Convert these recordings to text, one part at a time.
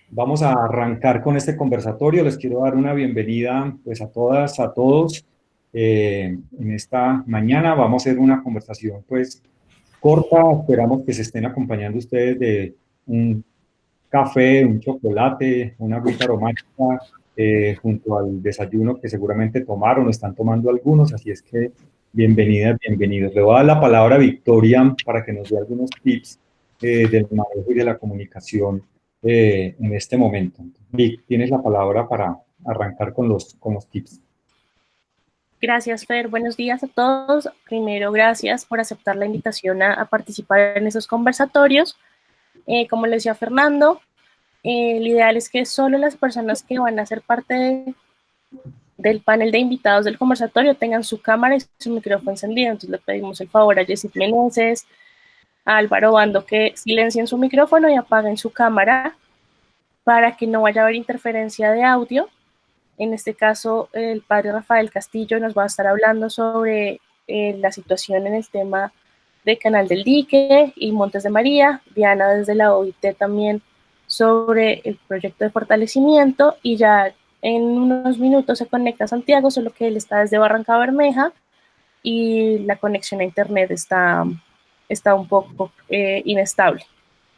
Vamos a arrancar con este conversatorio. Les quiero dar una bienvenida pues, a todas, a todos. En esta mañana vamos a hacer una conversación pues corta. Esperamos que se estén acompañando ustedes de un café, un chocolate, una agüita aromática junto al desayuno que seguramente tomaron o están tomando algunos. Así es que bienvenidas, bienvenidos. Le voy a dar la palabra a Victoria para que nos dé algunos tips del manejo y de la comunicación en este momento. Vic, tienes la palabra para arrancar con los tips. Gracias, Fer. Buenos días a todos. Primero, gracias por aceptar la invitación a participar en esos conversatorios. Como le decía Fernando, el ideal es que solo las personas que van a ser parte del panel de invitados del conversatorio tengan su cámara y su micrófono encendido. Entonces le pedimos el favor a Jessy Meneses, a Álvaro Bando que silencien su micrófono y apaguen su cámara para que no vaya a haber interferencia de audio. En este caso, el padre Rafael Castillo nos va a estar hablando sobre la situación en el tema de Canal del Dique y Montes de María. Diana desde la OIT también sobre el proyecto de fortalecimiento y ya en unos minutos se conecta a Santiago, solo que él está desde Barranca Bermeja y la conexión a internet está un poco inestable.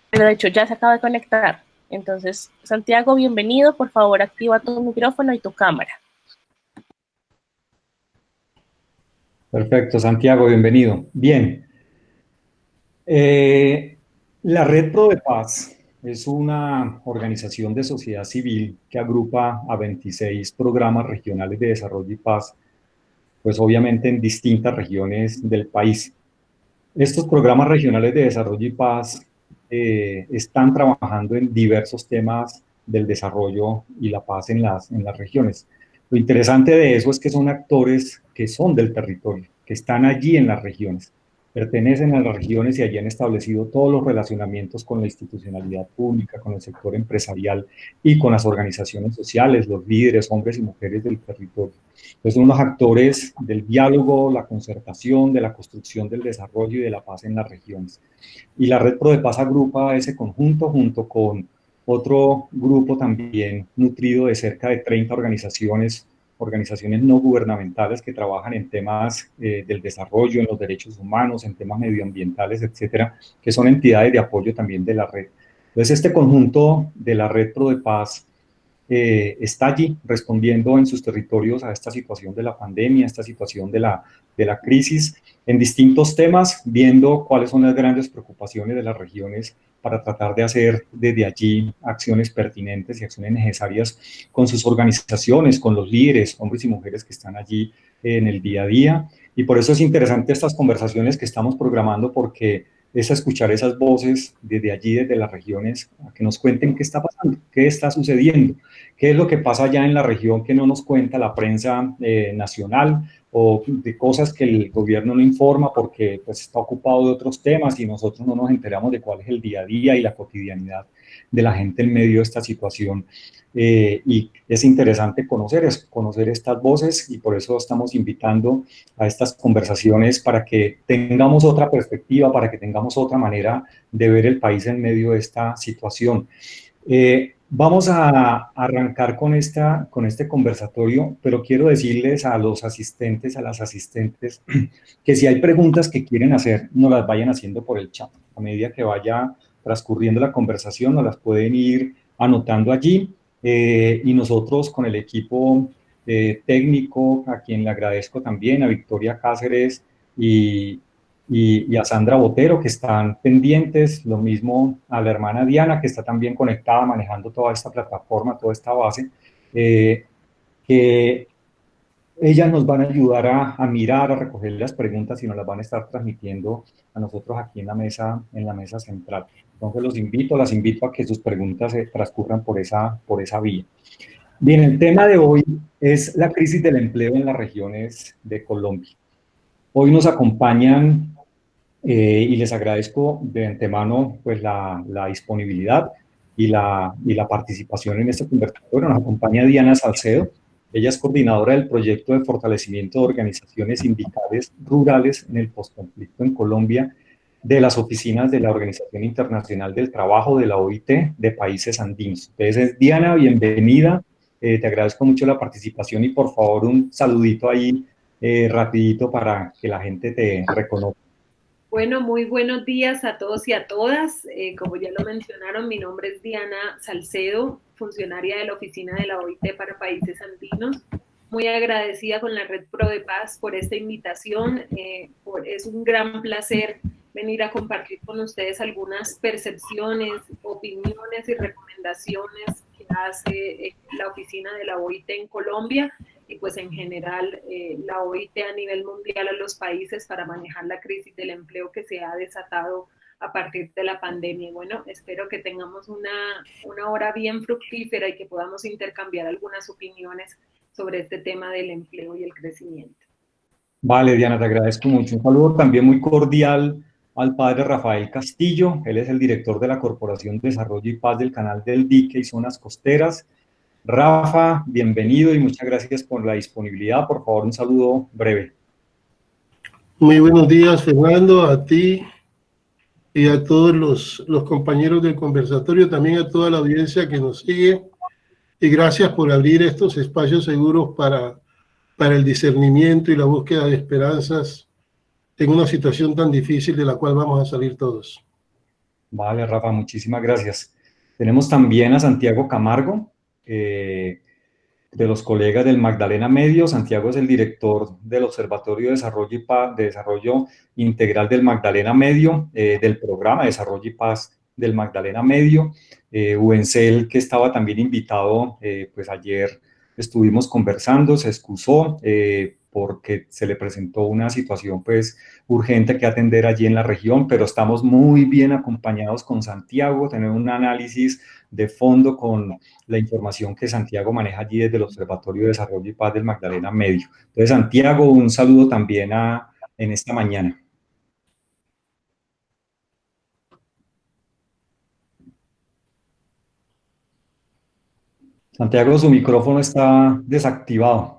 Pero de hecho ya se acaba de conectar. Entonces, Santiago, bienvenido. Por favor, activa tu micrófono y tu cámara. Perfecto, Santiago, bienvenido. Bien, Eh, la Red Pro de Paz es una organización de sociedad civil que agrupa a 26 programas regionales de desarrollo y paz, pues obviamente en distintas regiones del país. Estos programas regionales de desarrollo y paz están trabajando en diversos temas del desarrollo y la paz en las regiones. Lo interesante de eso es que son actores que son del territorio, que están allí en las regiones, pertenecen a las regiones y allí han establecido todos los relacionamientos con la institucionalidad pública, con el sector empresarial y con las organizaciones sociales, los líderes, hombres y mujeres del territorio. Entonces, son unos actores del diálogo, la concertación, de la construcción del desarrollo y de la paz en las regiones. Y la Red Pro de Paz agrupa ese conjunto junto con otro grupo también nutrido de cerca de 30 organizaciones, organizaciones no gubernamentales que trabajan en temas del desarrollo, en los derechos humanos, en temas medioambientales, etcétera, que son entidades de apoyo también de la red. Entonces, este conjunto de la Red Pro de Paz está allí respondiendo en sus territorios a esta situación de la pandemia, a esta situación de la crisis, en distintos temas, viendo cuáles son las grandes preocupaciones de las regiones para tratar de hacer desde allí acciones pertinentes y acciones necesarias con sus organizaciones, con los líderes, hombres y mujeres que están allí en el día a día. Y por eso es interesante estas conversaciones que estamos programando porque es escuchar esas voces desde allí, desde las regiones, a que nos cuenten qué está pasando, qué está sucediendo, qué es lo que pasa allá en la región que no nos cuenta la prensa nacional o de cosas que el gobierno no informa porque pues, está ocupado de otros temas y nosotros no nos enteramos de cuál es el día a día y la cotidianidad de la gente en medio de esta situación. Y es interesante conocer estas voces y por eso estamos invitando a estas conversaciones para que tengamos otra perspectiva, para que tengamos otra manera de ver el país en medio de esta situación. Vamos a arrancar con este conversatorio, pero quiero decirles a los asistentes, a las asistentes, que si hay preguntas que quieren hacer, no las vayan haciendo por el chat. A medida que vaya transcurriendo la conversación, nos las pueden ir anotando allí y nosotros con el equipo técnico, a quien le agradezco también, a Victoria Cáceres y, y a Sandra Botero, que están pendientes, lo mismo a la hermana Diana, que está también conectada, manejando toda esta plataforma, toda esta base, que ellas nos van a ayudar a mirar, a recoger las preguntas y nos las van a estar transmitiendo a nosotros aquí en la mesa central. Entonces los invito, las invito a que sus preguntas se transcurran por esa vía. Bien, el tema de hoy es la crisis del empleo en las regiones de Colombia. Hoy nos acompañan y les agradezco de antemano pues, la disponibilidad y la participación en este conversatorio. Nos acompaña Diana Salcedo. Ella es coordinadora del proyecto de fortalecimiento de organizaciones sindicales rurales en el postconflicto en Colombia de las oficinas de la Organización Internacional del Trabajo, de la OIT, de países andinos. Entonces, Diana, bienvenida, te agradezco mucho la participación y por favor un saludito ahí rapidito para que la gente te reconozca. Bueno, muy buenos días a todos y a todas. Como ya lo mencionaron, mi nombre es Diana Salcedo, funcionaria de la Oficina de la OIT para Países Andinos. Muy agradecida con la Red Pro de Paz por esta invitación. Es un gran placer venir a compartir con ustedes algunas percepciones, opiniones y recomendaciones que hace la Oficina de la OIT en Colombia y pues en general la OIT a nivel mundial a los países para manejar la crisis del empleo que se ha desatado a partir de la pandemia. Bueno, espero que tengamos una hora bien fructífera y que podamos intercambiar algunas opiniones sobre este tema del empleo y el crecimiento. Vale, Diana, te agradezco mucho. Un saludo también muy cordial al padre Rafael Castillo. Él es el director de la Corporación de Desarrollo y Paz del Canal del Dique y Zonas Costeras. Rafa, bienvenido y muchas gracias por la disponibilidad. Por favor, un saludo breve. Muy buenos días, Fernando, a ti y a todos los compañeros del conversatorio, también a toda la audiencia que nos sigue. Y gracias por abrir estos espacios seguros para el discernimiento y la búsqueda de esperanzas en una situación tan difícil de la cual vamos a salir todos. Vale, Rafa, muchísimas gracias. Tenemos también a Santiago Camargo, de los colegas del Magdalena Medio. Santiago es el director del Observatorio de Desarrollo y Paz, de Desarrollo Integral del Magdalena Medio, del programa de Desarrollo y Paz del Magdalena Medio. Uencel, que estaba también invitado, pues ayer estuvimos conversando, se excusó porque se le presentó una situación pues urgente que atender allí en la región, pero estamos muy bien acompañados con Santiago, tenemos un análisis de fondo con la información que Santiago maneja allí desde el Observatorio de Desarrollo y Paz del Magdalena Medio. Entonces, Santiago, un saludo también en esta mañana. Santiago, su micrófono está desactivado.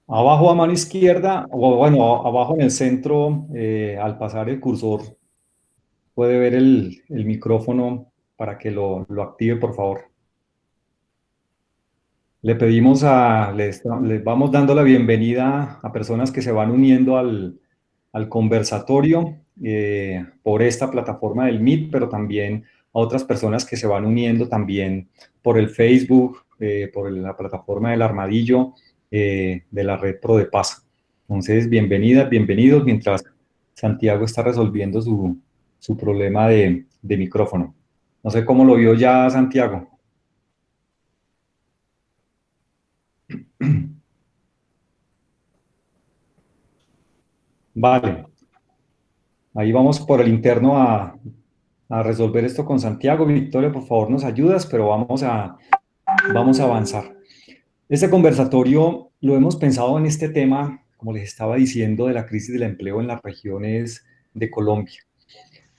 Abajo a mano izquierda, o bueno, abajo en el centro, al pasar el cursor, puede ver el micrófono para que lo active, por favor. Le pedimos les vamos dando la bienvenida a personas que se van uniendo al conversatorio por esta plataforma del Meet, pero también a otras personas que se van uniendo también por el Facebook, por la plataforma del Armadillo, de la Red Pro de Paz. Entonces, bienvenidas, bienvenidos, mientras Santiago está resolviendo su problema de micrófono. No sé cómo lo vio ya Santiago. Vale, ahí vamos por el interno a resolver esto con Santiago. Victoria, por favor, nos ayudas, pero vamos a avanzar. Este conversatorio lo hemos pensado en este tema, como les estaba diciendo, de la crisis del empleo en las regiones de Colombia.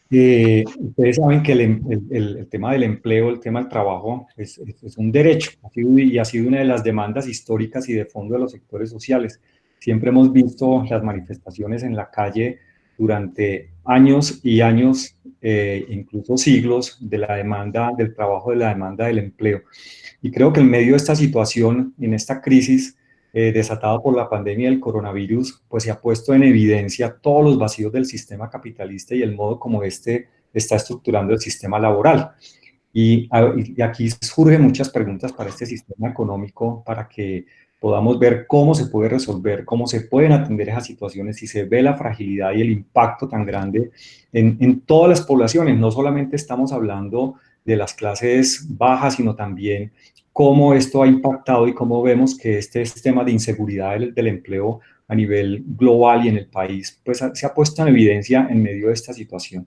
Ustedes saben que el tema del empleo, el tema del trabajo, es un derecho y ha sido una de las demandas históricas y de fondo de los sectores sociales. Siempre hemos visto las manifestaciones en la calle durante años y años, incluso siglos, de la demanda del trabajo, de la demanda del empleo. Y creo que en medio de esta situación, en esta crisis desatada por la pandemia del coronavirus, pues se ha puesto en evidencia todos los vacíos del sistema capitalista y el modo como este está estructurando el sistema laboral. Y aquí surgen muchas preguntas para este sistema económico, para que podamos ver cómo se puede resolver, cómo se pueden atender esas situaciones, si se ve la fragilidad y el impacto tan grande en todas las poblaciones. No solamente estamos hablando de las clases bajas, sino también cómo esto ha impactado y cómo vemos que este sistema de inseguridad del empleo a nivel global y en el país, pues se ha puesto en evidencia en medio de esta situación.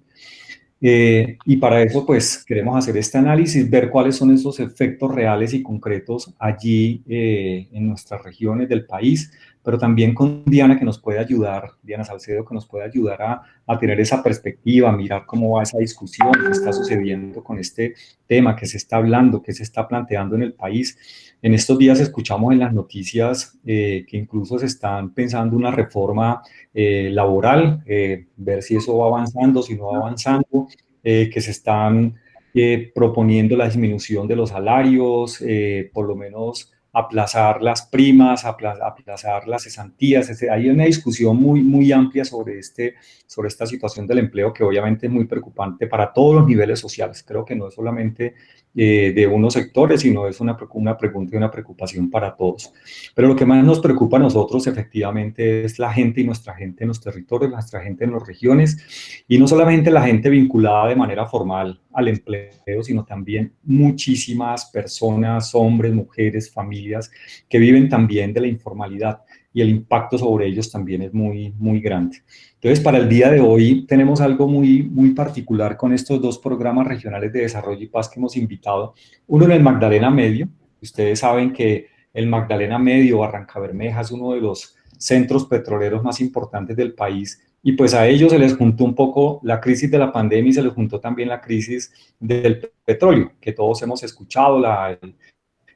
Y para eso, pues, queremos hacer este análisis, ver cuáles son esos efectos reales y concretos allí en nuestras regiones del país, pero también con Diana, que nos puede ayudar, Diana Salcedo, que nos puede ayudar a tener esa perspectiva, a mirar cómo va esa discusión, qué está sucediendo con este tema, qué se está hablando, qué se está planteando en el país. En estos días escuchamos en las noticias que incluso se están pensando una reforma laboral, ver si eso va avanzando, si no va avanzando, que se están proponiendo la disminución de los salarios, por lo menos aplazar las primas, aplazar las cesantías. Hay una discusión muy amplia sobre esta situación del empleo que obviamente es muy preocupante para todos los niveles sociales. Creo que no es solamente de unos sectores, sino es una pregunta y una preocupación para todos. Pero lo que más nos preocupa a nosotros efectivamente es la gente y nuestra gente en los territorios, nuestra gente en las regiones, y no solamente la gente vinculada de manera formal al empleo, sino también muchísimas personas, hombres, mujeres, familias, que viven también de la informalidad, y el impacto sobre ellos también es muy grande. Entonces, para el día de hoy tenemos algo muy particular con estos dos programas regionales de desarrollo y paz que hemos invitado. Uno en el Magdalena Medio. Ustedes saben que el Magdalena Medio, Barranca Bermeja, es uno de los centros petroleros más importantes del país, y pues a ellos se les juntó un poco la crisis de la pandemia y se les juntó también la crisis del petróleo, que todos hemos escuchado,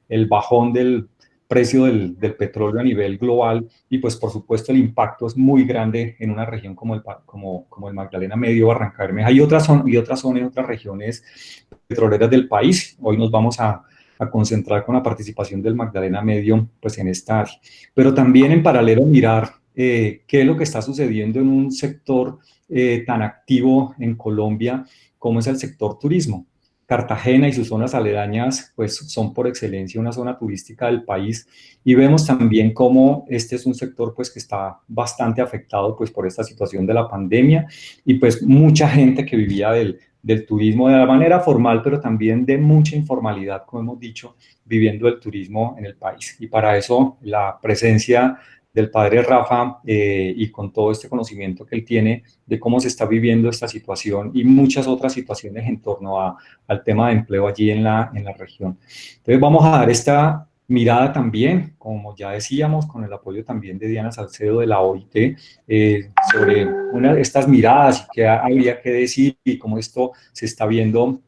el bajón del precio del petróleo a nivel global, y pues por supuesto el impacto es muy grande en una región como el Magdalena Medio, Barranca Bermeja, y otras zonas en otras regiones petroleras del país. Hoy nos vamos a concentrar con la participación del Magdalena Medio pues en esta área. Pero también en paralelo mirar qué es lo que está sucediendo en un sector tan activo en Colombia como es el sector turismo. Cartagena y sus zonas aledañas pues son por excelencia una zona turística del país, y vemos también cómo este es un sector pues que está bastante afectado pues por esta situación de la pandemia, y pues mucha gente que vivía del turismo de la manera formal, pero también de mucha informalidad, como hemos dicho, viviendo el turismo en el país. Y para eso la presencia del padre Rafa y con todo este conocimiento que él tiene de cómo se está viviendo esta situación y muchas otras situaciones en torno al tema de empleo allí en la región. Entonces vamos a dar esta mirada también, como ya decíamos, con el apoyo también de Diana Salcedo de la OIT, sobre estas miradas y qué habría que decir y cómo esto se está viendo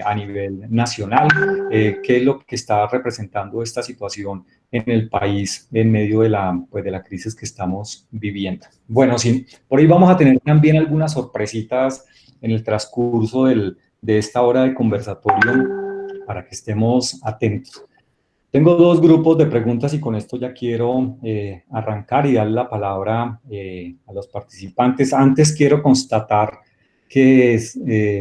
a nivel nacional, qué es lo que está representando esta situación en el país en medio de la crisis que estamos viviendo. Bueno, sí, por ahí vamos a tener también algunas sorpresitas en el transcurso de esta hora de conversatorio para que estemos atentos. Tengo dos grupos de preguntas y con esto ya quiero arrancar y darle la palabra a los participantes. Antes quiero constatar que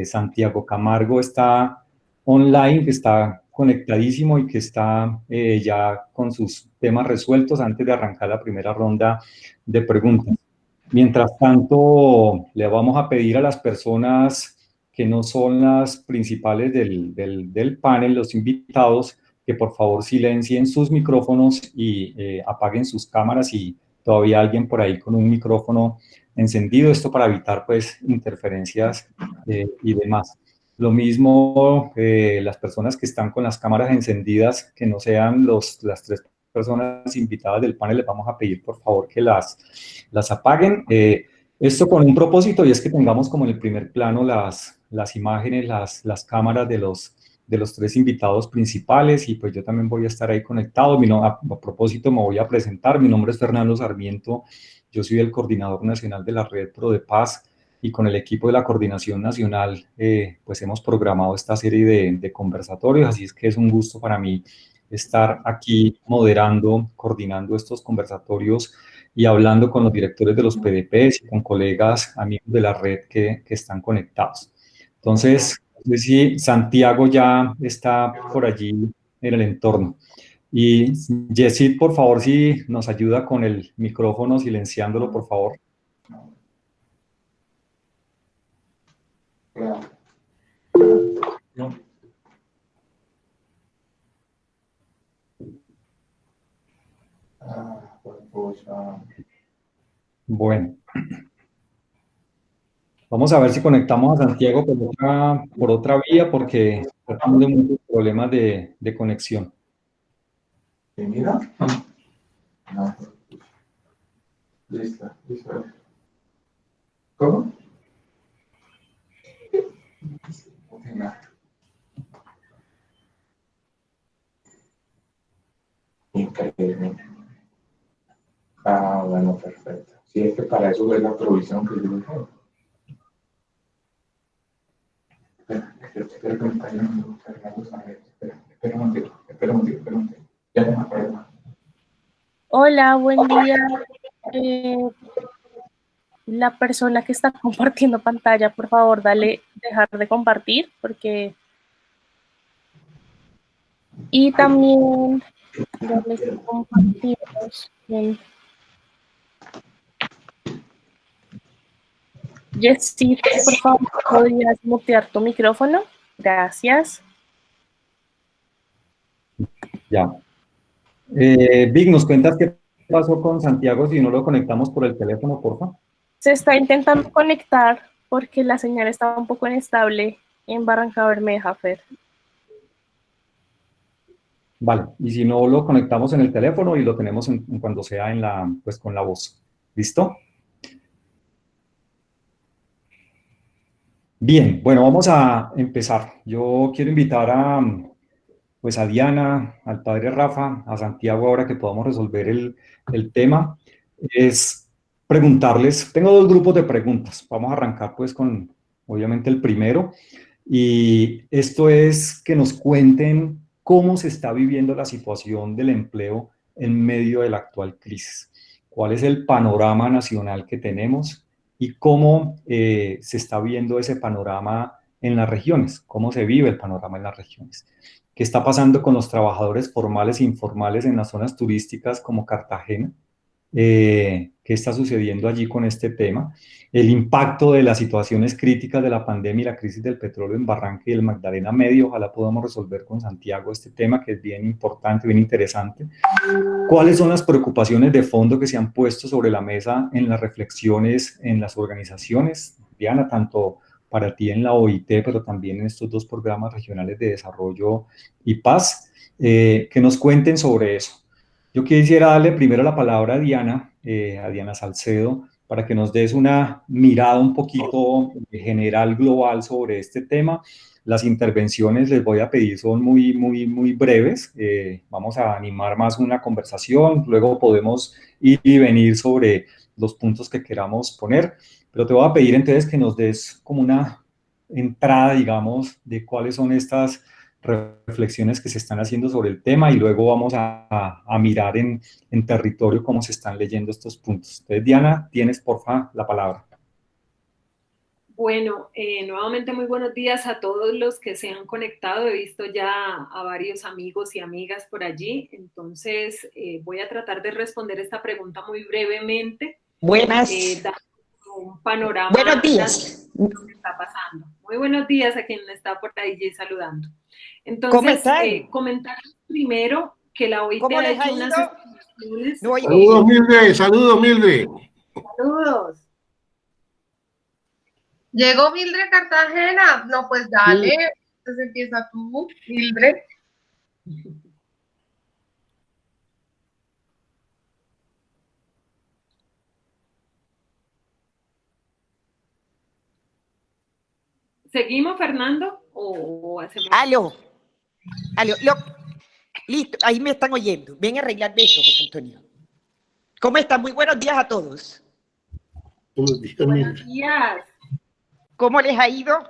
Santiago Camargo está online, que está conectadísimo y que está ya con sus temas resueltos antes de arrancar la primera ronda de preguntas. Mientras tanto, le vamos a pedir a las personas que no son las principales del panel, los invitados, que por favor silencien sus micrófonos y apaguen sus cámaras si todavía alguien por ahí con un micrófono encendido, esto para evitar pues interferencias y demás. Lo mismo las personas que están con las cámaras encendidas, que no sean las tres personas invitadas del panel, les vamos a pedir por favor que las apaguen. Esto con un propósito, y es que tengamos como en el primer plano las imágenes, las cámaras de los tres invitados principales, y pues yo también voy a estar ahí conectado. A propósito me voy a presentar, mi nombre es Fernando Sarmiento, yo soy el coordinador nacional de la Red Pro de Paz, y con el equipo de la Coordinación Nacional pues hemos programado esta serie de conversatorios, así es que es un gusto para mí estar aquí moderando, coordinando estos conversatorios y hablando con los directores de los PDPs y con colegas, amigos de la red que están conectados. Entonces, no sé si Santiago ya está por allí en el entorno. Y Yesid, por favor, si nos ayuda con el micrófono, silenciándolo, por favor. No. Bueno, vamos a ver si conectamos a Santiago por otra vía, porque estamos teniendo muchos problemas de conexión. ¿Mira? Listo, listo. ¿Cómo? No. Increíble. Ah, bueno, perfecto. Sí, es que para eso es la provisión que yo tengo. Espera que me está llamando Fernando Samuel. Espera un momentito, espera un momentito. Ya no me acuerdo. Hola, buen día. La persona que está compartiendo pantalla, por favor, dale dejar de compartir, porque... Y también, darles compartimos. Jessy, por favor, ¿podrías mutear tu micrófono? Gracias. Ya. Vic, ¿nos cuentas qué pasó con Santiago si no lo conectamos por el teléfono, por favor? Se está intentando conectar porque la señal estaba un poco inestable en Barranca Bermeja, Fer. Vale, y si no lo conectamos en el teléfono y lo tenemos en cuando sea en la, pues con la voz. ¿Listo? Bien, bueno, vamos a empezar. Yo quiero invitar a, pues a Diana, al padre Rafa, a Santiago ahora que podamos resolver el tema. Es preguntarles, tengo dos grupos de preguntas. Vamos a arrancar pues con, obviamente, el primero. Y esto es que nos cuenten cómo se está viviendo la situación del empleo en medio de la actual crisis. ¿Cuál es el panorama nacional que tenemos y cómo se está viendo ese panorama en las regiones? ¿Cómo se vive el panorama en las regiones? ¿Qué está pasando con los trabajadores formales e informales en las zonas turísticas como Cartagena? ¿Qué está sucediendo allí con este tema? El impacto de las situaciones críticas de la pandemia y la crisis del petróleo en Barranca y el Magdalena Medio. Ojalá podamos resolver con Santiago este tema que es bien importante, bien interesante. ¿Cuáles son las preocupaciones de fondo que se han puesto sobre la mesa en las reflexiones en las organizaciones? Diana, tanto para ti en la OIT, pero también en estos dos programas regionales de desarrollo y paz, que nos cuenten sobre eso. Yo quisiera darle primero la palabra a Diana Salcedo, para que nos des una mirada un poquito general, global sobre este tema. Las intervenciones les voy a pedir son muy breves. Vamos a animar más una conversación, luego podemos ir y venir sobre los puntos que queramos poner, pero te voy a pedir entonces que nos des como una entrada, digamos, de cuáles son estas reflexiones que se están haciendo sobre el tema y luego vamos a mirar en territorio cómo se están leyendo estos puntos. Entonces, Diana, tienes porfa la palabra. Bueno, nuevamente muy buenos días a todos los que se han conectado. He visto ya a varios amigos y amigas por allí, entonces voy a tratar de responder esta pregunta muy brevemente. Buenas. Dando un panorama. Buenos días. De lo que está pasando. Muy buenos días a quien está por ahí saludando. Entonces, ¿cómo están? Comentar primero que la OIT ¿Cómo ha les ha hecho ido? unas estimaciones. No oigo. Saludos, Mildred, saludos, Mildred. Saludos. Llegó Mildred Cartagena. No, pues dale. Entonces empieza tú, Mildred. ¿Seguimos, Fernando? ¿O hacemos? Aló. Listo, ahí me están oyendo. Ven a arreglar esto, José Antonio. ¿Cómo están? Muy buenos días a todos. Buenos días, Buenos Mildred. días. ¿Cómo les ha ido?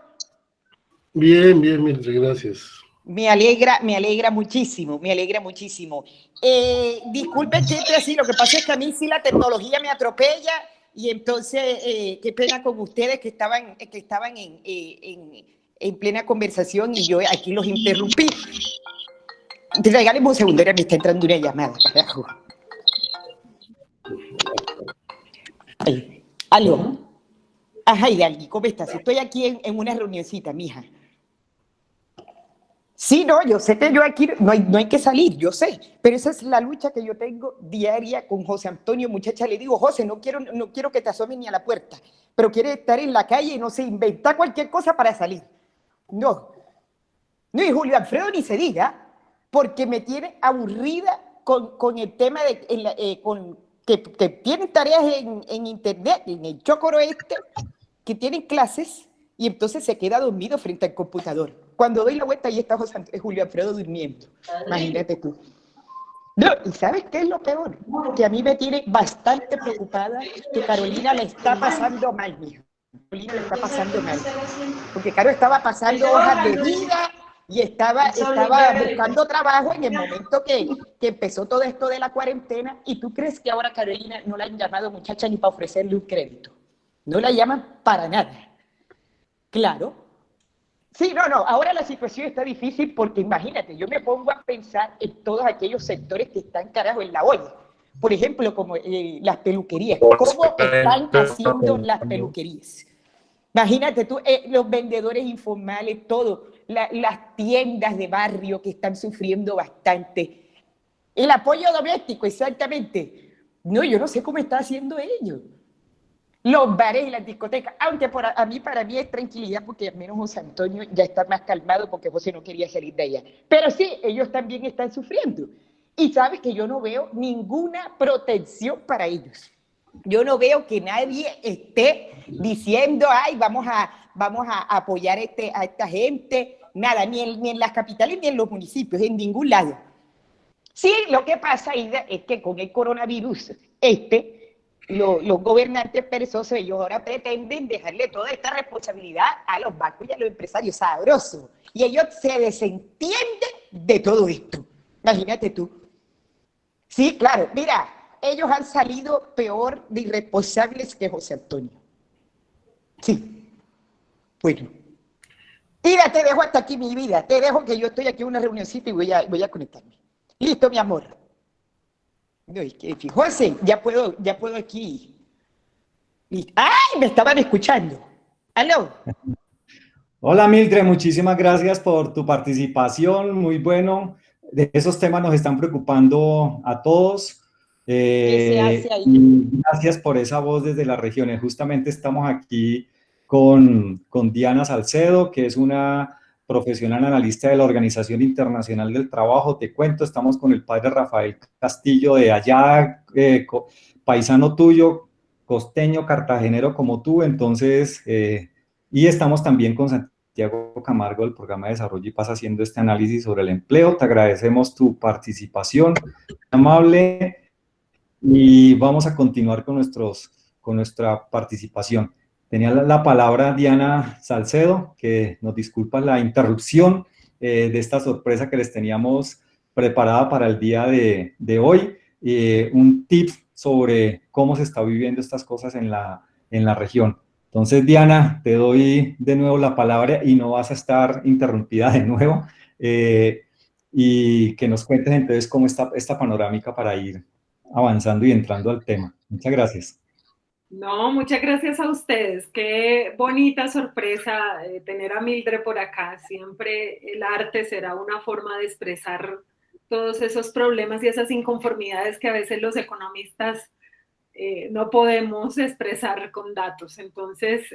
Bien, Mildred, gracias. Me alegra muchísimo, me alegra muchísimo. Disculpen que entre así, lo que pasa es que a mí sí la tecnología me atropella y entonces qué pena con ustedes que estaban en plena conversación y yo aquí los interrumpí. Regáleme un segundo, ahora me está entrando una llamada, carajo. Aló. Ajá, Hidalgo, ¿cómo estás? Estoy aquí en una reunioncita, mija. Sí, no, yo sé que yo aquí no hay que salir, yo sé, pero esa es la lucha que yo tengo diaria con José Antonio, muchacha. Le digo, José, no quiero que te asomes ni a la puerta, pero quiere estar en la calle y no sé, inventar cualquier cosa para salir. No, y Julio Alfredo ni se diga, porque me tiene aburrida con el tema que tienen tareas en internet, en el chocoro que tienen clases, y entonces se queda dormido frente al computador. Cuando doy la vuelta, ahí está Julio Alfredo durmiendo. Imagínate tú. No, ¿y sabes qué es lo peor? Que a mí me tiene bastante preocupada que Carolina le está pasando mal, mija. Carolina le está pasando mal. Porque Caro estaba pasando hojas de vida y estaba buscando trabajo en el momento que empezó todo esto de la cuarentena. ¿Y tú crees que ahora Carolina no la han llamado muchacha ni para ofrecerle un crédito? No la llaman para nada. Claro. Sí, no, ahora la situación está difícil porque imagínate, yo me pongo a pensar en todos aquellos sectores que están, carajo, en la olla. Por ejemplo, como las peluquerías. ¿Cómo están haciendo las peluquerías? Imagínate tú, los vendedores informales, todo, las tiendas de barrio que están sufriendo bastante. El apoyo doméstico, exactamente. No, yo no sé cómo está haciendo ellos. Los bares y las discotecas, aunque para mí es tranquilidad porque al menos José Antonio ya está más calmado porque José no quería salir de allá. Pero sí, ellos también están sufriendo. Y sabes que yo no veo ninguna protección para ellos. Yo no veo que nadie esté diciendo, ay, vamos a apoyar a esta gente. Nada, ni en las capitales ni en los municipios, en ningún lado. Sí, lo que pasa, Ida, es que con el coronavirus, los gobernantes perezosos, ellos ahora pretenden dejarle toda esta responsabilidad a los bancos y a los empresarios, sabrosos. Y ellos se desentienden de todo esto. Imagínate tú. Sí, claro, mira, ellos han salido peor de irresponsables que José Antonio. Sí. Bueno. Mira, te dejo hasta aquí mi vida. Te dejo que yo estoy aquí en una reunioncita y voy a conectarme. Listo, mi amor. No, es que, José, ya puedo aquí. ¡Ay! Me estaban escuchando. ¿Aló? Hola Mildred, muchísimas gracias por tu participación, muy bueno. De esos temas nos están preocupando a todos. ¿Qué se hace ahí? Y gracias por esa voz desde las regiones. Justamente estamos aquí con Diana Salcedo, que es una profesional analista de la Organización Internacional del Trabajo. Te cuento, estamos con el padre Rafael Castillo de allá, paisano tuyo, costeño, cartagenero como tú, entonces, y estamos también con Santiago Camargo del Programa de Desarrollo y Paz haciendo este análisis sobre el empleo. Te agradecemos tu participación, amable, y vamos a continuar con nuestra participación. Tenía la palabra Diana Salcedo, que nos disculpa la interrupción de esta sorpresa que les teníamos preparada para el día de hoy. Un tip sobre cómo se está viviendo estas cosas en la región. Entonces, Diana, te doy de nuevo la palabra y no vas a estar interrumpida de nuevo. Y que nos cuentes entonces cómo está esta panorámica para ir avanzando y entrando al tema. Muchas gracias. No, muchas gracias a ustedes. Qué bonita sorpresa tener a Mildred por acá. Siempre el arte será una forma de expresar todos esos problemas y esas inconformidades que a veces los economistas no podemos expresar con datos. Entonces,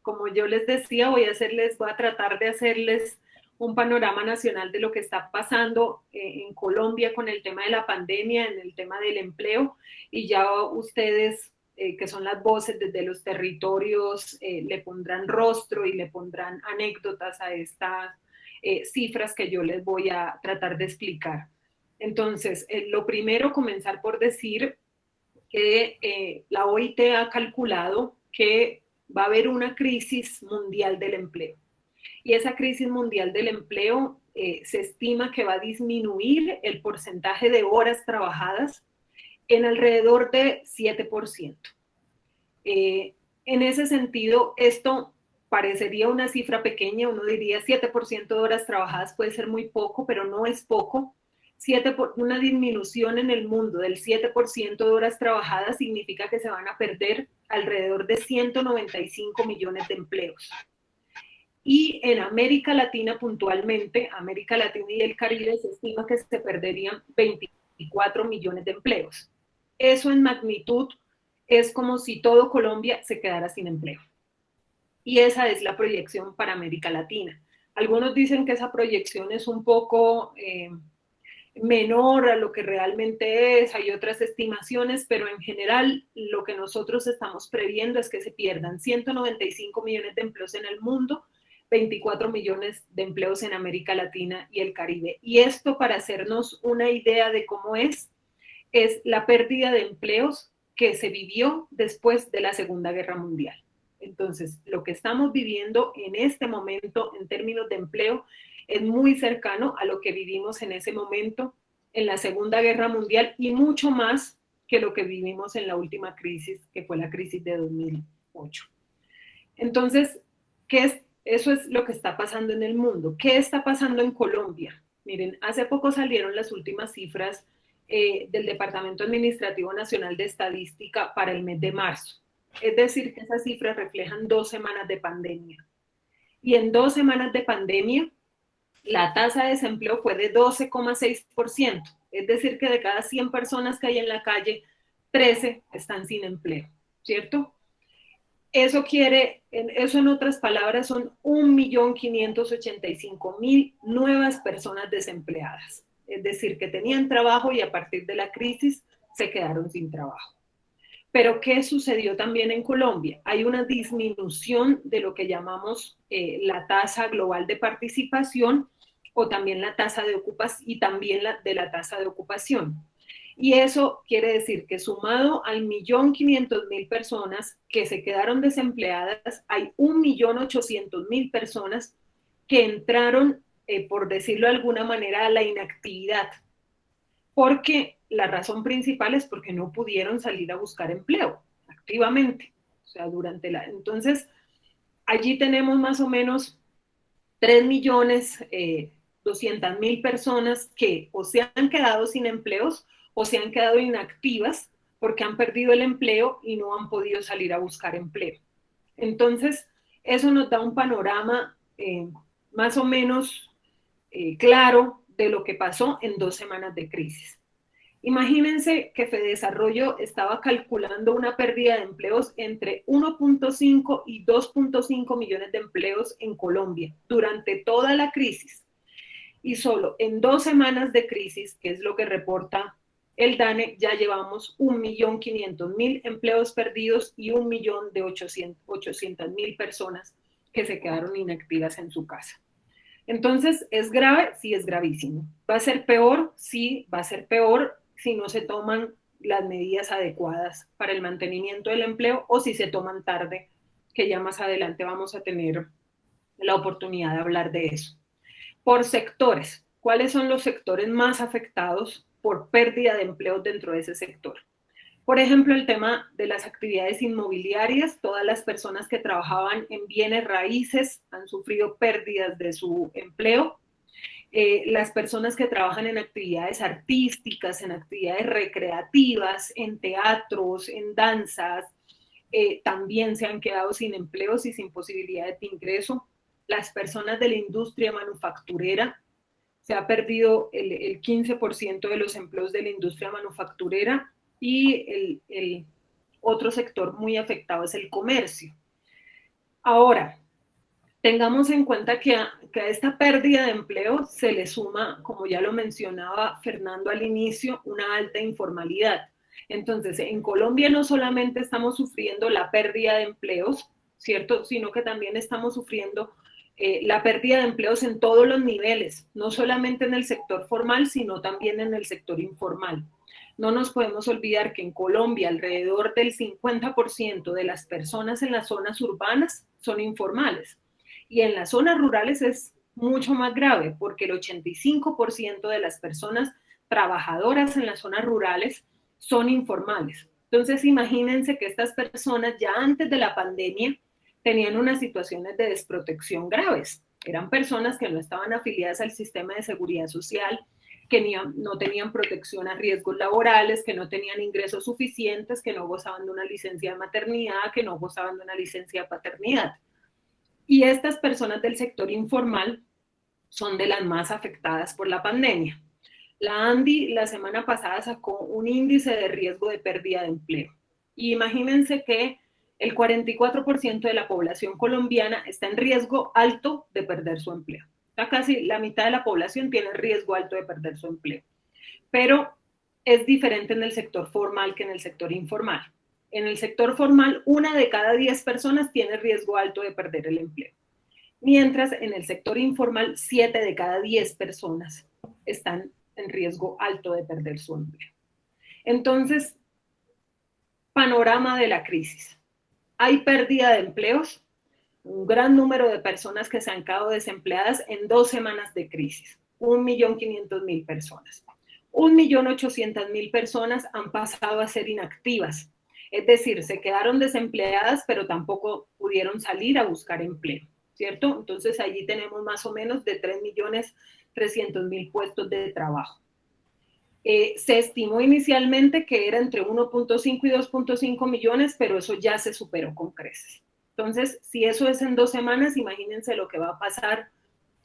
como yo les decía, voy a tratar de hacerles un panorama nacional de lo que está pasando en Colombia con el tema de la pandemia, en el tema del empleo, y ya ustedes, que son las voces desde los territorios, le pondrán rostro y le pondrán anécdotas a estas cifras que yo les voy a tratar de explicar. Entonces, lo primero, comenzar por decir que la OIT ha calculado que va a haber una crisis mundial del empleo. Y esa crisis mundial del empleo se estima que va a disminuir el porcentaje de horas trabajadas en alrededor de 7%. En ese sentido, esto parecería una cifra pequeña, uno diría 7% de horas trabajadas puede ser muy poco, pero no es poco. Una disminución en el mundo del 7% de horas trabajadas significa que se van a perder alrededor de 195 millones de empleos. Y en América Latina puntualmente, América Latina y el Caribe, se estima que se perderían 24 millones de empleos. Eso en magnitud es como si todo Colombia se quedara sin empleo. Y esa es la proyección para América Latina. Algunos dicen que esa proyección es un poco menor a lo que realmente es, hay otras estimaciones, pero en general lo que nosotros estamos previendo es que se pierdan 195 millones de empleos en el mundo, 24 millones de empleos en América Latina y el Caribe. Y esto, para hacernos una idea de cómo es la pérdida de empleos que se vivió después de la Segunda Guerra Mundial. Entonces, lo que estamos viviendo en este momento en términos de empleo es muy cercano a lo que vivimos en ese momento en la Segunda Guerra Mundial y mucho más que lo que vivimos en la última crisis, que fue la crisis de 2008. Entonces, eso es lo que está pasando en el mundo. ¿Qué está pasando en Colombia? Miren, hace poco salieron las últimas cifras del Departamento Administrativo Nacional de Estadística para el mes de marzo. Es decir, que esas cifras reflejan 2 semanas de pandemia. Y en 2 semanas de pandemia, la tasa de desempleo fue de 12,6%. Es decir, que de cada 100 personas que hay en la calle, 13 están sin empleo, ¿cierto? Eso en otras palabras, son 1.585.000 nuevas personas desempleadas. Es decir, que tenían trabajo y a partir de la crisis se quedaron sin trabajo. Pero ¿qué sucedió también en Colombia? Hay una disminución de lo que llamamos la tasa global de participación o también la tasa de ocupación y también de la tasa de ocupación. Y eso quiere decir que sumado al 1.500.000 personas que se quedaron desempleadas, hay 1.800.000 personas que entraron, por decirlo de alguna manera, a la inactividad. Porque la razón principal es porque no pudieron salir a buscar empleo activamente. O sea, entonces, allí tenemos más o menos 3.200.000 personas que o se han quedado sin empleos o se han quedado inactivas porque han perdido el empleo y no han podido salir a buscar empleo. Entonces, eso nos da un panorama más o menos claro de lo que pasó en 2 semanas de crisis. Imagínense que Fedesarrollo estaba calculando una pérdida de empleos entre 1.5 y 2.5 millones de empleos en Colombia durante toda la crisis. Y solo en 2 semanas de crisis, que es lo que reporta el DANE, ya llevamos 1.500.000 empleos perdidos y 1.800.000 personas que se quedaron inactivas en su casa. Entonces, ¿es grave? Sí, es gravísimo. ¿Va a ser peor? Sí, va a ser peor si no se toman las medidas adecuadas para el mantenimiento del empleo o si se toman tarde, que ya más adelante vamos a tener la oportunidad de hablar de eso. Por sectores, ¿cuáles son los sectores más afectados por pérdida de empleos dentro de ese sector? Por ejemplo, el tema de las actividades inmobiliarias, todas las personas que trabajaban en bienes raíces han sufrido pérdidas de su empleo. Las personas que trabajan en actividades artísticas, en actividades recreativas, en teatros, en danzas, también se han quedado sin empleos y sin posibilidades de ingreso. Las personas de la industria manufacturera, se ha perdido el 15% de los empleos de la industria manufacturera. Y el otro sector muy afectado es el comercio. Ahora, tengamos en cuenta que a esta pérdida de empleo se le suma, como ya lo mencionaba Fernando al inicio, una alta informalidad. Entonces, en Colombia no solamente estamos sufriendo la pérdida de empleos, ¿cierto? Sino que también estamos sufriendo la pérdida de empleos en todos los niveles, no solamente en el sector formal, sino también en el sector informal. No nos podemos olvidar que en Colombia alrededor del 50% de las personas en las zonas urbanas son informales y en las zonas rurales es mucho más grave porque el 85% de las personas trabajadoras en las zonas rurales son informales. Entonces imagínense que estas personas ya antes de la pandemia tenían unas situaciones de desprotección graves. Eran personas que no estaban afiliadas al sistema de seguridad social, que no tenían protección a riesgos laborales, que no tenían ingresos suficientes, que no gozaban de una licencia de maternidad, que no gozaban de una licencia de paternidad. Y estas personas del sector informal son de las más afectadas por la pandemia. La ANDI la semana pasada sacó un índice de riesgo de pérdida de empleo. Y imagínense que el 44% de la población colombiana está en riesgo alto de perder su empleo. Casi la mitad de la población tiene riesgo alto de perder su empleo. pero es diferente en el sector formal que en el sector informal. En el sector formal, 1 de cada 10 personas tiene riesgo alto de perder el empleo, mientras en el sector informal, 7 de cada 10 personas están en riesgo alto de perder su empleo. Entonces, panorama de la crisis. Hay pérdida de empleos, un gran número de personas que se han quedado desempleadas en 2 semanas de crisis, 1.500.000 personas. 1.800.000 personas han pasado a ser inactivas, es decir, se quedaron desempleadas, pero tampoco pudieron salir a buscar empleo, ¿cierto? Entonces allí tenemos más o menos de 3.300.000 puestos de trabajo. Se estimó inicialmente que era entre 1.5 y 2.5 millones, pero eso ya se superó con creces. Entonces, si eso es en 2 semanas, imagínense lo que va a pasar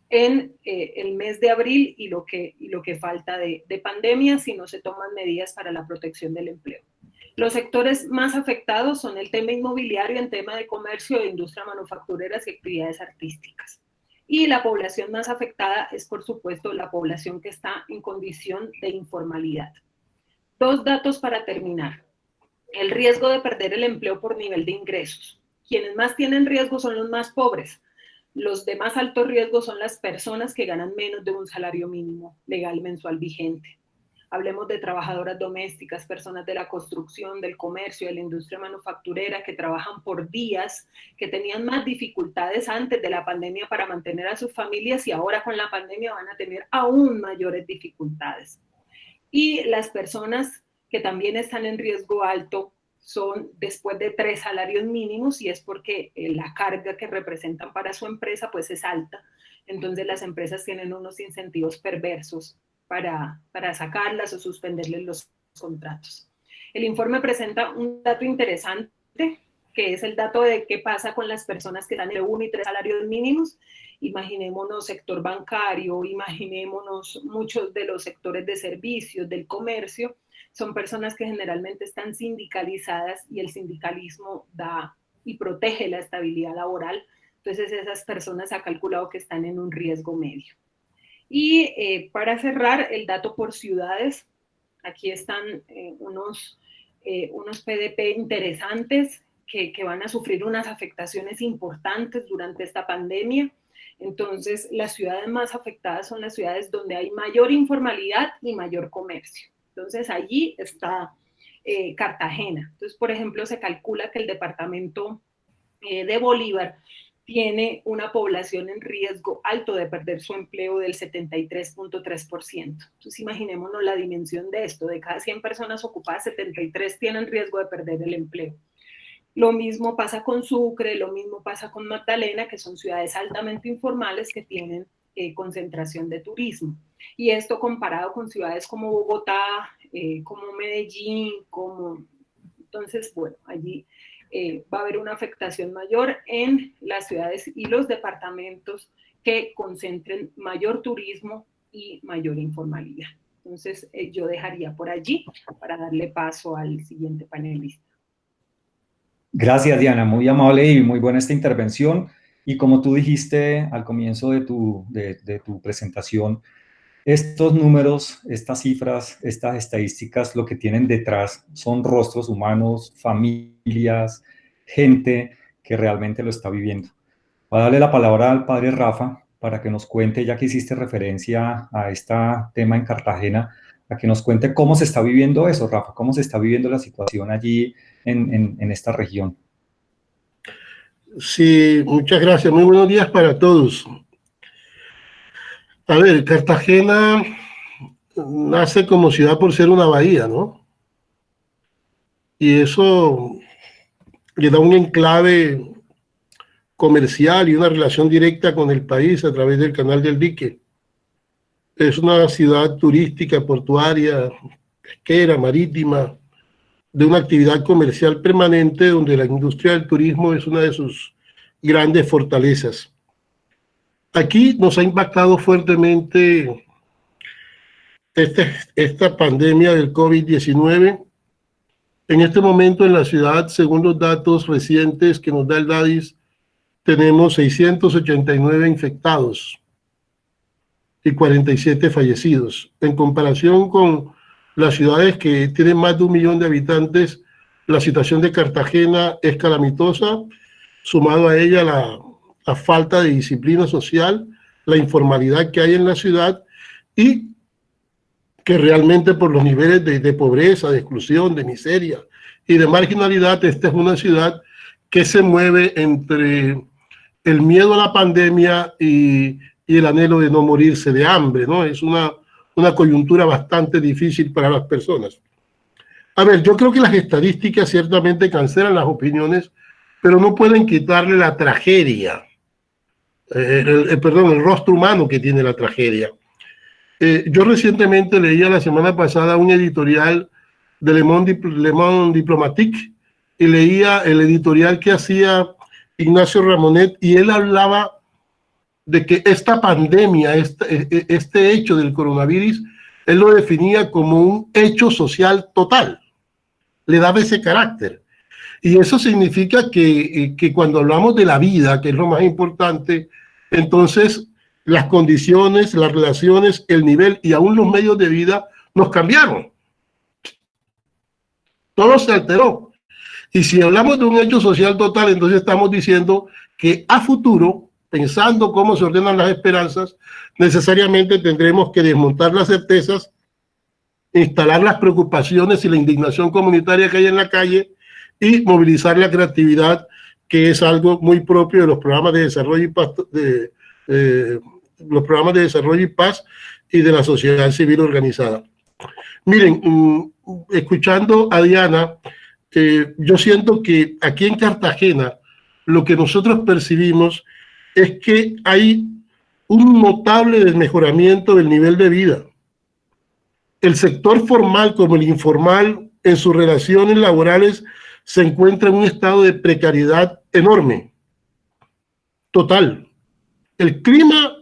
en el mes de abril y lo que falta de pandemia si no se toman medidas para la protección del empleo. Los sectores más afectados son el tema inmobiliario, en tema de comercio, de industria manufactureras y actividades artísticas. Y la población más afectada es, por supuesto, la población que está en condición de informalidad. 2 datos para terminar. El riesgo de perder el empleo por nivel de ingresos. Quienes más tienen riesgo son los más pobres. Los de más alto riesgo son las personas que ganan menos de un salario mínimo legal mensual vigente. Hablemos de trabajadoras domésticas, personas de la construcción, del comercio, de la industria manufacturera que trabajan por días, que tenían más dificultades antes de la pandemia para mantener a sus familias y ahora con la pandemia van a tener aún mayores dificultades. Y las personas que también están en riesgo alto son después de 3 salarios mínimos y es porque la carga que representan para su empresa pues es alta. Entonces las empresas tienen unos incentivos perversos para sacarlas o suspenderles los contratos. El informe presenta un dato interesante, que es el dato de qué pasa con las personas que dan entre 1 y 3 salarios mínimos. Imaginémonos sector bancario, imaginémonos muchos de los sectores de servicios, del comercio, son personas que generalmente están sindicalizadas y el sindicalismo da y protege la estabilidad laboral. Entonces esas personas ha calculado que están en un riesgo medio. Y para cerrar, el dato por ciudades. Aquí están unos PDP interesantes que van a sufrir unas afectaciones importantes durante esta pandemia. Entonces, las ciudades más afectadas son las ciudades donde hay mayor informalidad y mayor comercio. Entonces, allí está Cartagena. Entonces, por ejemplo, se calcula que el departamento de Bolívar tiene una población en riesgo alto de perder su empleo del 73.3%. Entonces, imaginémonos la dimensión de esto. De cada 100 personas ocupadas, 73 tienen riesgo de perder el empleo. Lo mismo pasa con Sucre, lo mismo pasa con Magdalena, que son ciudades altamente informales que tienen concentración de turismo. Y esto comparado con ciudades como Bogotá, como Medellín, Entonces, bueno, allí va a haber una afectación mayor en las ciudades y los departamentos que concentren mayor turismo y mayor informalidad. Entonces, yo dejaría por allí para darle paso al siguiente panelista. Gracias, Diana, muy amable y muy buena esta intervención. Y como tú dijiste al comienzo de tu presentación, estos números, estas cifras, estas estadísticas, lo que tienen detrás son rostros humanos, familias, gente que realmente lo está viviendo. Voy a darle la palabra al padre Rafa para que nos cuente, ya que hiciste referencia a este tema en Cartagena, a que nos cuente cómo se está viviendo eso, Rafa, cómo se está viviendo la situación allí en esta región. Sí, muchas gracias. Muy buenos días para todos. A ver, Cartagena nace como ciudad por ser una bahía, ¿no? Y eso le da un enclave comercial y una relación directa con el país a través del Canal del Dique. Es una ciudad turística, portuaria, pesquera, marítima, de una actividad comercial permanente donde la industria del turismo es una de sus grandes fortalezas. Aquí nos ha impactado fuertemente esta pandemia del COVID-19. En este momento en la ciudad, según los datos recientes que nos da el DADIS, tenemos 689 infectados. y 47 fallecidos. En comparación con las ciudades que tienen más de 1 millón de habitantes, la situación de Cartagena es calamitosa, sumado a ella la falta de disciplina social, la informalidad que hay en la ciudad y que realmente por los niveles de pobreza, de exclusión, de miseria y de marginalidad, esta es una ciudad que se mueve entre el miedo a la pandemia y el anhelo de no morirse de hambre, ¿no? Es una coyuntura bastante difícil para las personas. A ver, yo creo que las estadísticas ciertamente cancelan las opiniones, pero no pueden quitarle la tragedia, el rostro humano que tiene la tragedia. Yo recientemente leía la semana pasada un editorial de Le Monde Diplomatique y leía el editorial que hacía Ignacio Ramonet y él hablaba de que esta pandemia, este hecho del coronavirus, él lo definía como un hecho social total, le daba ese carácter. Y eso significa que cuando hablamos de la vida, que es lo más importante, entonces las condiciones, las relaciones, el nivel y aún los medios de vida nos cambiaron. Todo se alteró. Y si hablamos de un hecho social total, entonces estamos diciendo que a futuro, pensando cómo se ordenan las esperanzas, necesariamente tendremos que desmontar las certezas, instalar las preocupaciones y la indignación comunitaria que hay en la calle y movilizar la creatividad, que es algo muy propio de los programas de desarrollo y paz, los programas de desarrollo y paz y de la sociedad civil organizada. Miren, escuchando a Diana, yo siento que aquí en Cartagena lo que nosotros percibimos es que hay un notable desmejoramiento del nivel de vida. El sector formal como el informal en sus relaciones laborales se encuentra en un estado de precariedad enorme, total. El clima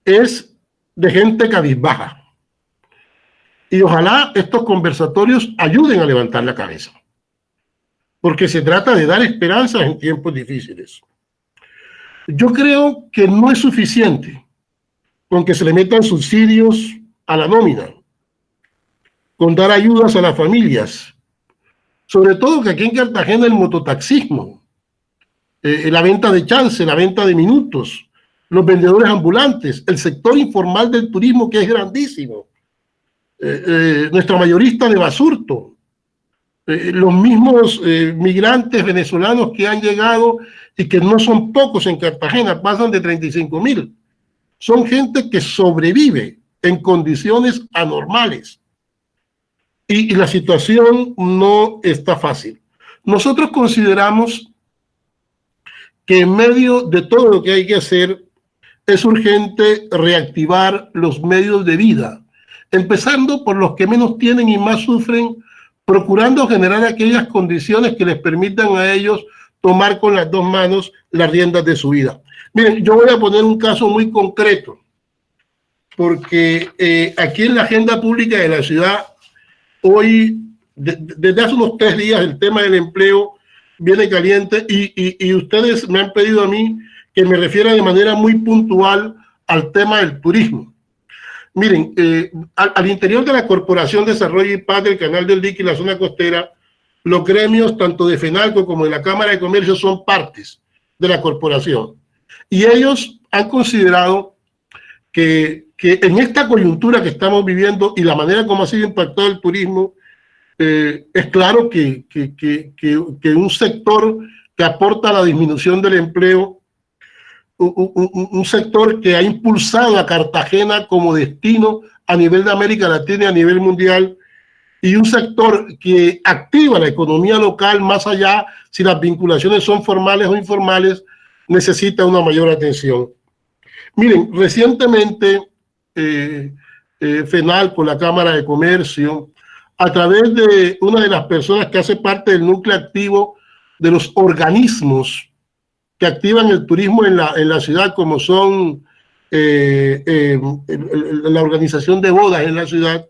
es de gente cabizbaja. Y ojalá estos conversatorios ayuden a levantar la cabeza, porque se trata de dar esperanzas en tiempos difíciles. Yo creo que no es suficiente con que se le metan subsidios a la nómina, con dar ayudas a las familias, sobre todo que aquí en Cartagena el mototaxismo, la venta de chance, la venta de minutos, los vendedores ambulantes, el sector informal del turismo que es grandísimo, nuestra mayorista de Basurto, los mismos migrantes venezolanos que han llegado y que no son pocos en Cartagena, pasan de 35.000. Son gente que sobrevive en condiciones anormales. Y la situación no está fácil. Nosotros consideramos que en medio de todo lo que hay que hacer, es urgente reactivar los medios de vida, empezando por los que menos tienen y más sufren, procurando generar aquellas condiciones que les permitan a ellos tomar con las dos manos las riendas de su vida. Miren, yo voy a poner un caso muy concreto, porque aquí en la agenda pública de la ciudad, hoy, desde hace unos 3 días, el tema del empleo viene caliente y ustedes me han pedido a mí que me refiera de manera muy puntual al tema del turismo. Miren, al interior de la Corporación de Desarrollo y Paz del Canal del Dique y la zona costera, los gremios tanto de FENALCO como de la Cámara de Comercio son partes de la corporación. Y ellos han considerado que en esta coyuntura que estamos viviendo y la manera como ha sido impactado el turismo, es claro que un sector que aporta a la disminución del empleo, un sector que ha impulsado a Cartagena como destino a nivel de América Latina y a nivel mundial, y un sector que activa la economía local más allá, si las vinculaciones son formales o informales, necesita una mayor atención. Miren, recientemente FENALCO, la Cámara de Comercio, a través de una de las personas que hace parte del núcleo activo de los organismos que activan el turismo en la ciudad, como son la organización de bodas en la ciudad,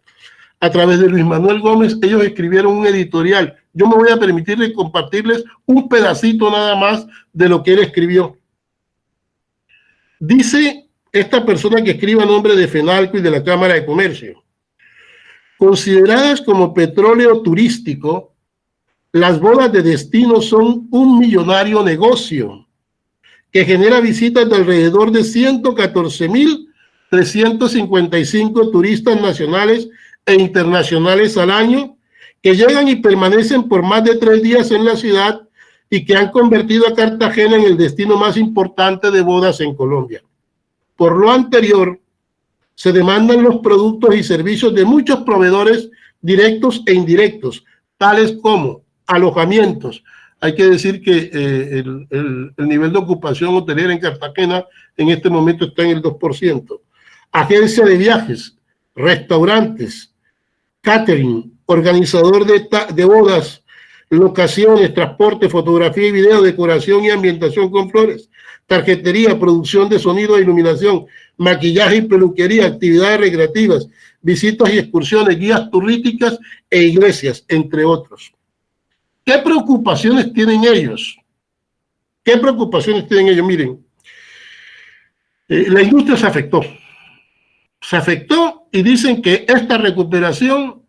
a través de Luis Manuel Gómez, ellos escribieron un editorial. Yo me voy a permitirles compartirles un pedacito nada más de lo que él escribió. Dice esta persona que escriba a nombre de FENALCO y de la Cámara de Comercio. Consideradas como petróleo turístico, las bodas de destino son un millonario negocio que genera visitas de alrededor de 114.355 turistas nacionales e internacionales al año, que llegan y permanecen por más de 3 días en la ciudad y que han convertido a Cartagena en el destino más importante de bodas en Colombia. Por lo anterior, se demandan los productos y servicios de muchos proveedores directos e indirectos, tales como alojamientos. Hay que decir que el nivel de ocupación hotelera en Cartagena en este momento está en el 2%. Agencia de viajes, restaurantes, catering, organizador de bodas, locaciones, transporte, fotografía y video, decoración y ambientación con flores, tarjetería, producción de sonido e iluminación, maquillaje y peluquería, actividades recreativas, visitas y excursiones, guías turísticas e iglesias, entre otros. ¿Qué preocupaciones tienen ellos? ¿Qué preocupaciones tienen ellos? Miren, la industria se afectó. Se afectó y dicen que esta recuperación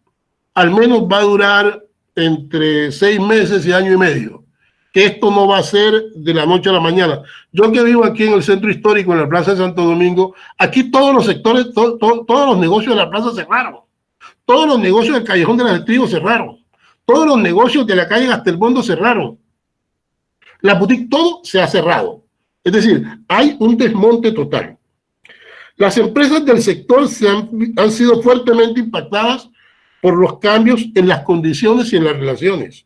al menos va a durar entre 6 meses y año y medio. Que esto no va a ser de la noche a la mañana. Yo que vivo aquí en el centro histórico, en la Plaza de Santo Domingo, aquí todos los sectores, todos los negocios de la plaza cerraron. Todos los negocios del Callejón de las Trigos cerraron. Todos los negocios de la calle Gastelbondo cerraron. La boutique, todo se ha cerrado. Es decir, hay un desmonte total. Las empresas del sector han sido fuertemente impactadas por los cambios en las condiciones y en las relaciones.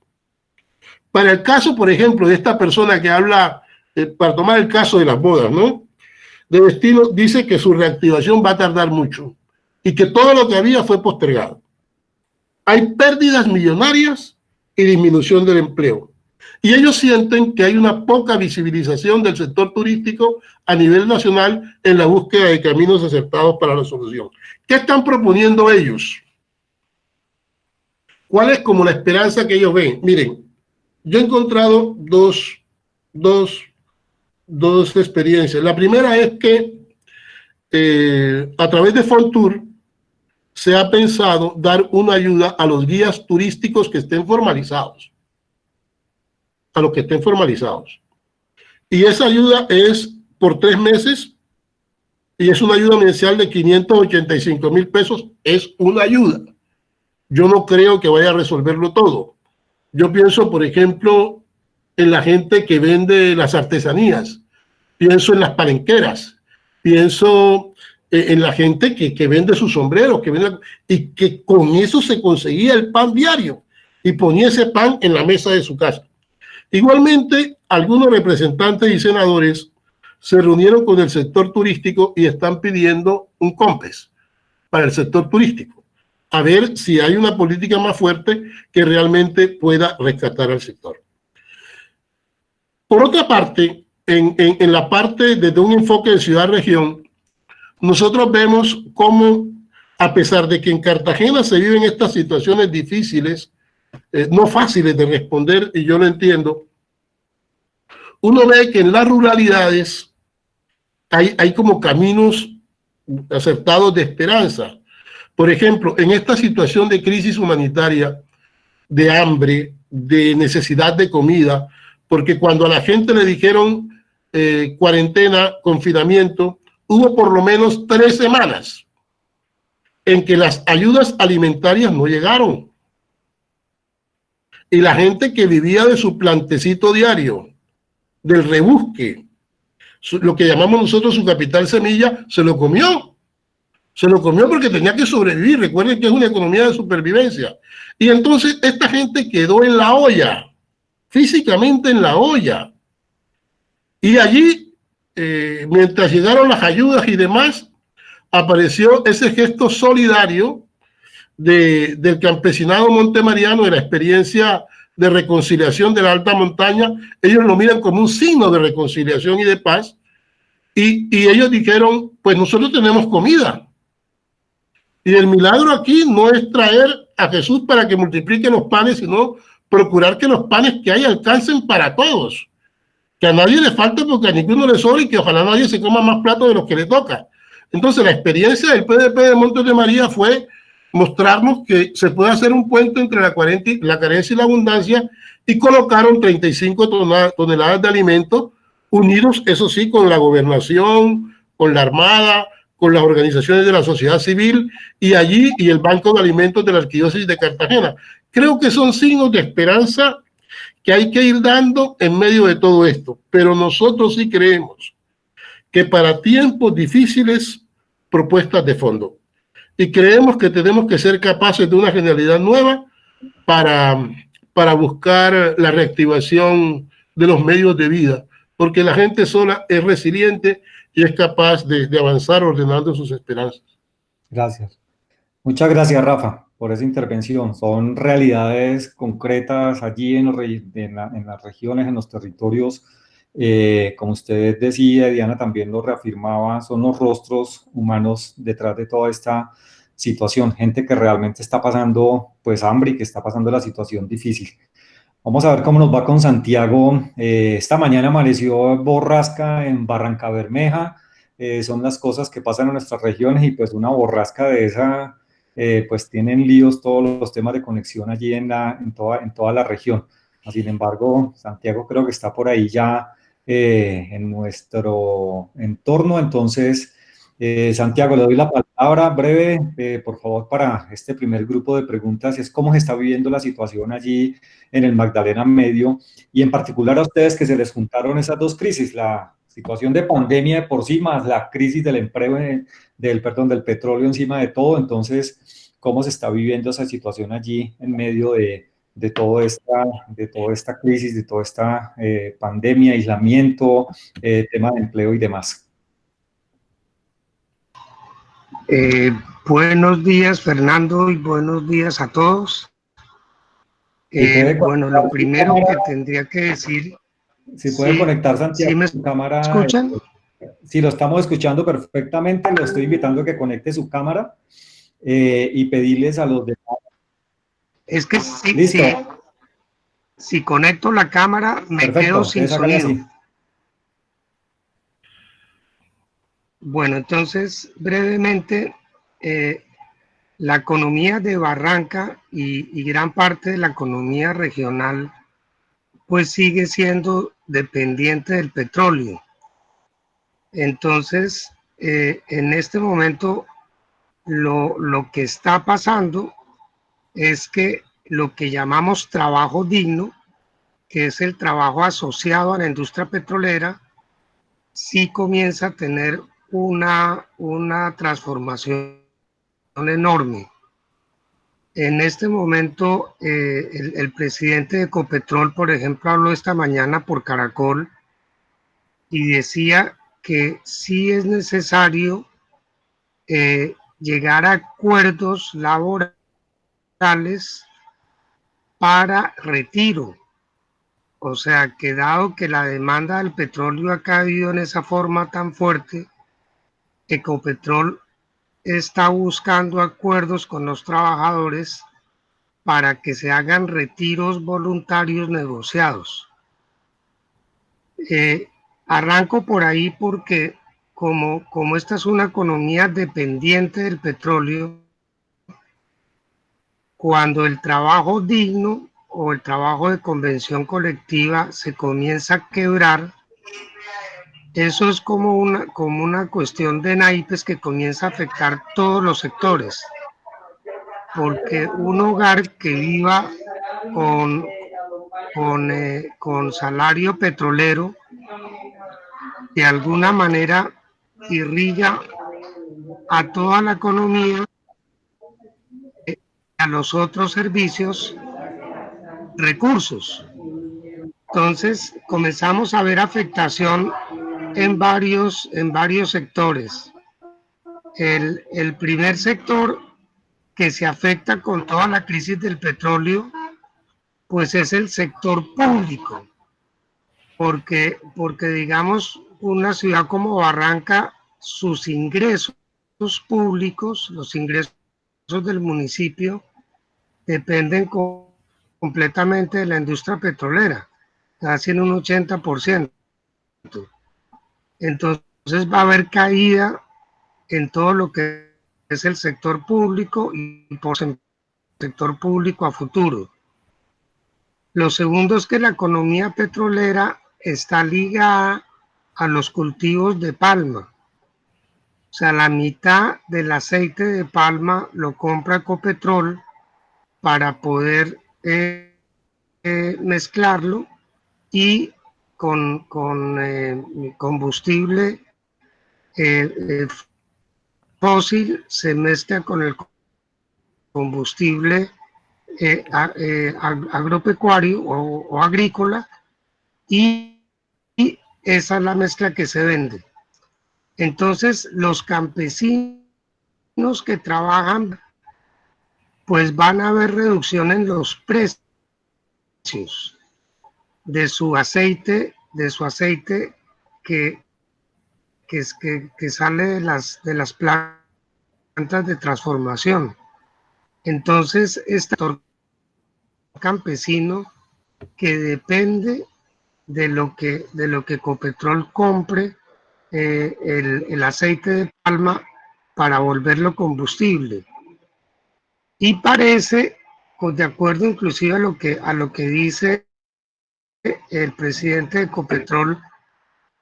Para el caso, por ejemplo, de esta persona que habla, para tomar el caso de las bodas, ¿no? De destino, dice que su reactivación va a tardar mucho y que todo lo que había fue postergado. Hay pérdidas millonarias y disminución del empleo. Y ellos sienten que hay una poca visibilización del sector turístico a nivel nacional en la búsqueda de caminos acertados para la solución. ¿Qué están proponiendo ellos? ¿Cuál es como la esperanza que ellos ven? Miren, yo he encontrado dos experiencias. La primera es que a través de Fontour se ha pensado dar una ayuda a los guías turísticos que estén formalizados. A los que estén formalizados. Y esa ayuda es por 3 meses y es una ayuda mensual de 585.000 pesos. Es una ayuda. Yo no creo que vaya a resolverlo todo. Yo pienso, por ejemplo, en la gente que vende las artesanías. Pienso en las palenqueras. Pienso en la gente que vende sus sombreros, y que con eso se conseguía el pan diario y ponía ese pan en la mesa de su casa. Igualmente, algunos representantes y senadores se reunieron con el sector turístico y están pidiendo un COMPES para el sector turístico, a ver si hay una política más fuerte que realmente pueda rescatar al sector. Por otra parte, en la parte desde un enfoque de ciudad-región, nosotros vemos cómo, a pesar de que en Cartagena se viven estas situaciones difíciles, no fáciles de responder, y yo lo entiendo, uno ve que en las ruralidades hay como caminos acertados de esperanza. Por ejemplo, en esta situación de crisis humanitaria, de hambre, de necesidad de comida, porque cuando a la gente le dijeron cuarentena, confinamiento, hubo por lo menos 3 semanas en que las ayudas alimentarias no llegaron. Y la gente que vivía de su plantecito diario, del rebusque, lo que llamamos nosotros su capital semilla, se lo comió. Se lo comió porque tenía que sobrevivir. Recuerden que es una economía de supervivencia. Y entonces esta gente quedó en la olla, físicamente en la olla. Y allí, mientras llegaron las ayudas y demás, apareció ese gesto solidario del campesinado montemariano, de la experiencia de reconciliación de la alta montaña. Ellos lo miran como un signo de reconciliación y de paz. Y ellos dijeron, pues nosotros tenemos comida. Y el milagro aquí no es traer a Jesús para que multiplique los panes, sino procurar que los panes que hay alcancen para todos. Que a nadie le falte porque a ninguno le sobra y que ojalá nadie se coma más platos de los que le toca. Entonces, la experiencia del PDP de Montes de María fue mostrarnos que se puede hacer un puente entre la carencia y la abundancia, y colocaron 35 toneladas de alimentos unidos, eso sí, con la gobernación, con la Armada, con las organizaciones de la sociedad civil, y el Banco de Alimentos de la Arquidiócesis de Cartagena. Creo que son signos de esperanza que hay que ir dando en medio de todo esto, pero nosotros sí creemos que para tiempos difíciles, propuestas de fondo. Y creemos que tenemos que ser capaces de una genialidad nueva para buscar la reactivación de los medios de vida, porque la gente sola es resiliente y es capaz de avanzar ordenando sus esperanzas. Gracias. Muchas gracias, Rafa, por esa intervención. Son realidades concretas allí en las regiones, en los territorios. Como usted decía, Diana también lo reafirmaba, son los rostros humanos detrás de toda esta situación, gente que realmente está pasando pues hambre y que está pasando la situación difícil. Vamos a ver cómo nos va con Santiago. Esta mañana amaneció borrasca en Barrancabermeja. Son las cosas que pasan en nuestras regiones, y pues una borrasca de esa, pues tienen líos todos los temas de conexión allí en toda la región. Sin embargo, Santiago creo que está por ahí ya en nuestro entorno. Entonces, Santiago, le doy la palabra breve, por favor, para este primer grupo de preguntas. Es cómo se está viviendo la situación allí en el Magdalena Medio, y en particular a ustedes que se les juntaron esas dos crisis, la situación de pandemia de por sí, más la crisis del empleo, del petróleo encima de todo. Entonces, ¿cómo se está viviendo esa situación allí en medio de toda esta crisis, de toda esta pandemia, aislamiento, tema de empleo y demás? Buenos días, Fernando, y buenos días a todos. Bueno, lo primero que tendría que decir... Si puede conectar, Santiago, ¿sí me su cámara. escuchan? Sí, lo estamos escuchando perfectamente. Lo estoy invitando a que conecte su cámara y pedirles a los demás. Es que si conecto la cámara, me Perfecto, quedo sin sonido. Así. Bueno, entonces, brevemente, la economía de Barranca y gran parte de la economía regional, pues sigue siendo dependiente del petróleo. Entonces, en este momento, lo que está pasando es que lo que llamamos trabajo digno, que es el trabajo asociado a la industria petrolera, sí comienza a tener una transformación enorme. En este momento, el presidente de Ecopetrol, por ejemplo, habló esta mañana por Caracol y decía que sí es necesario llegar a acuerdos laborales para retiro. O sea, que dado que la demanda del petróleo ha caído en esa forma tan fuerte, Ecopetrol está buscando acuerdos con los trabajadores para que se hagan retiros voluntarios negociados. Arranco por ahí porque como esta es una economía dependiente del petróleo, cuando el trabajo digno o el trabajo de convención colectiva se comienza a quebrar, eso es como una cuestión de naipes que comienza a afectar todos los sectores, porque un hogar que viva con salario petrolero de alguna manera irriga a toda la economía, a los otros servicios, recursos. Entonces comenzamos a ver afectación en varios sectores. El primer sector que se afecta con toda la crisis del petróleo, pues es el sector público, porque digamos, una ciudad como Barranca, sus ingresos públicos, los ingresos del municipio, dependen completamente de la industria petrolera, casi en un 80%. Entonces va a haber caída en todo lo que es el sector público y por sector público a futuro. Lo segundo es que la economía petrolera está ligada a los cultivos de palma. O sea, la mitad del aceite de palma lo compra Ecopetrol para poder mezclarlo y con combustible fósil se mezcla con el combustible agropecuario o agrícola y esa es la mezcla que se vende. Entonces los campesinos que trabajan pues van a ver reducción en los precios de su aceite que sale de las plantas de transformación. Entonces, este campesino que depende de lo que Ecopetrol compre el aceite de palma para volverlo combustible. Y parece, pues de acuerdo inclusive a lo que dice el presidente de Ecopetrol,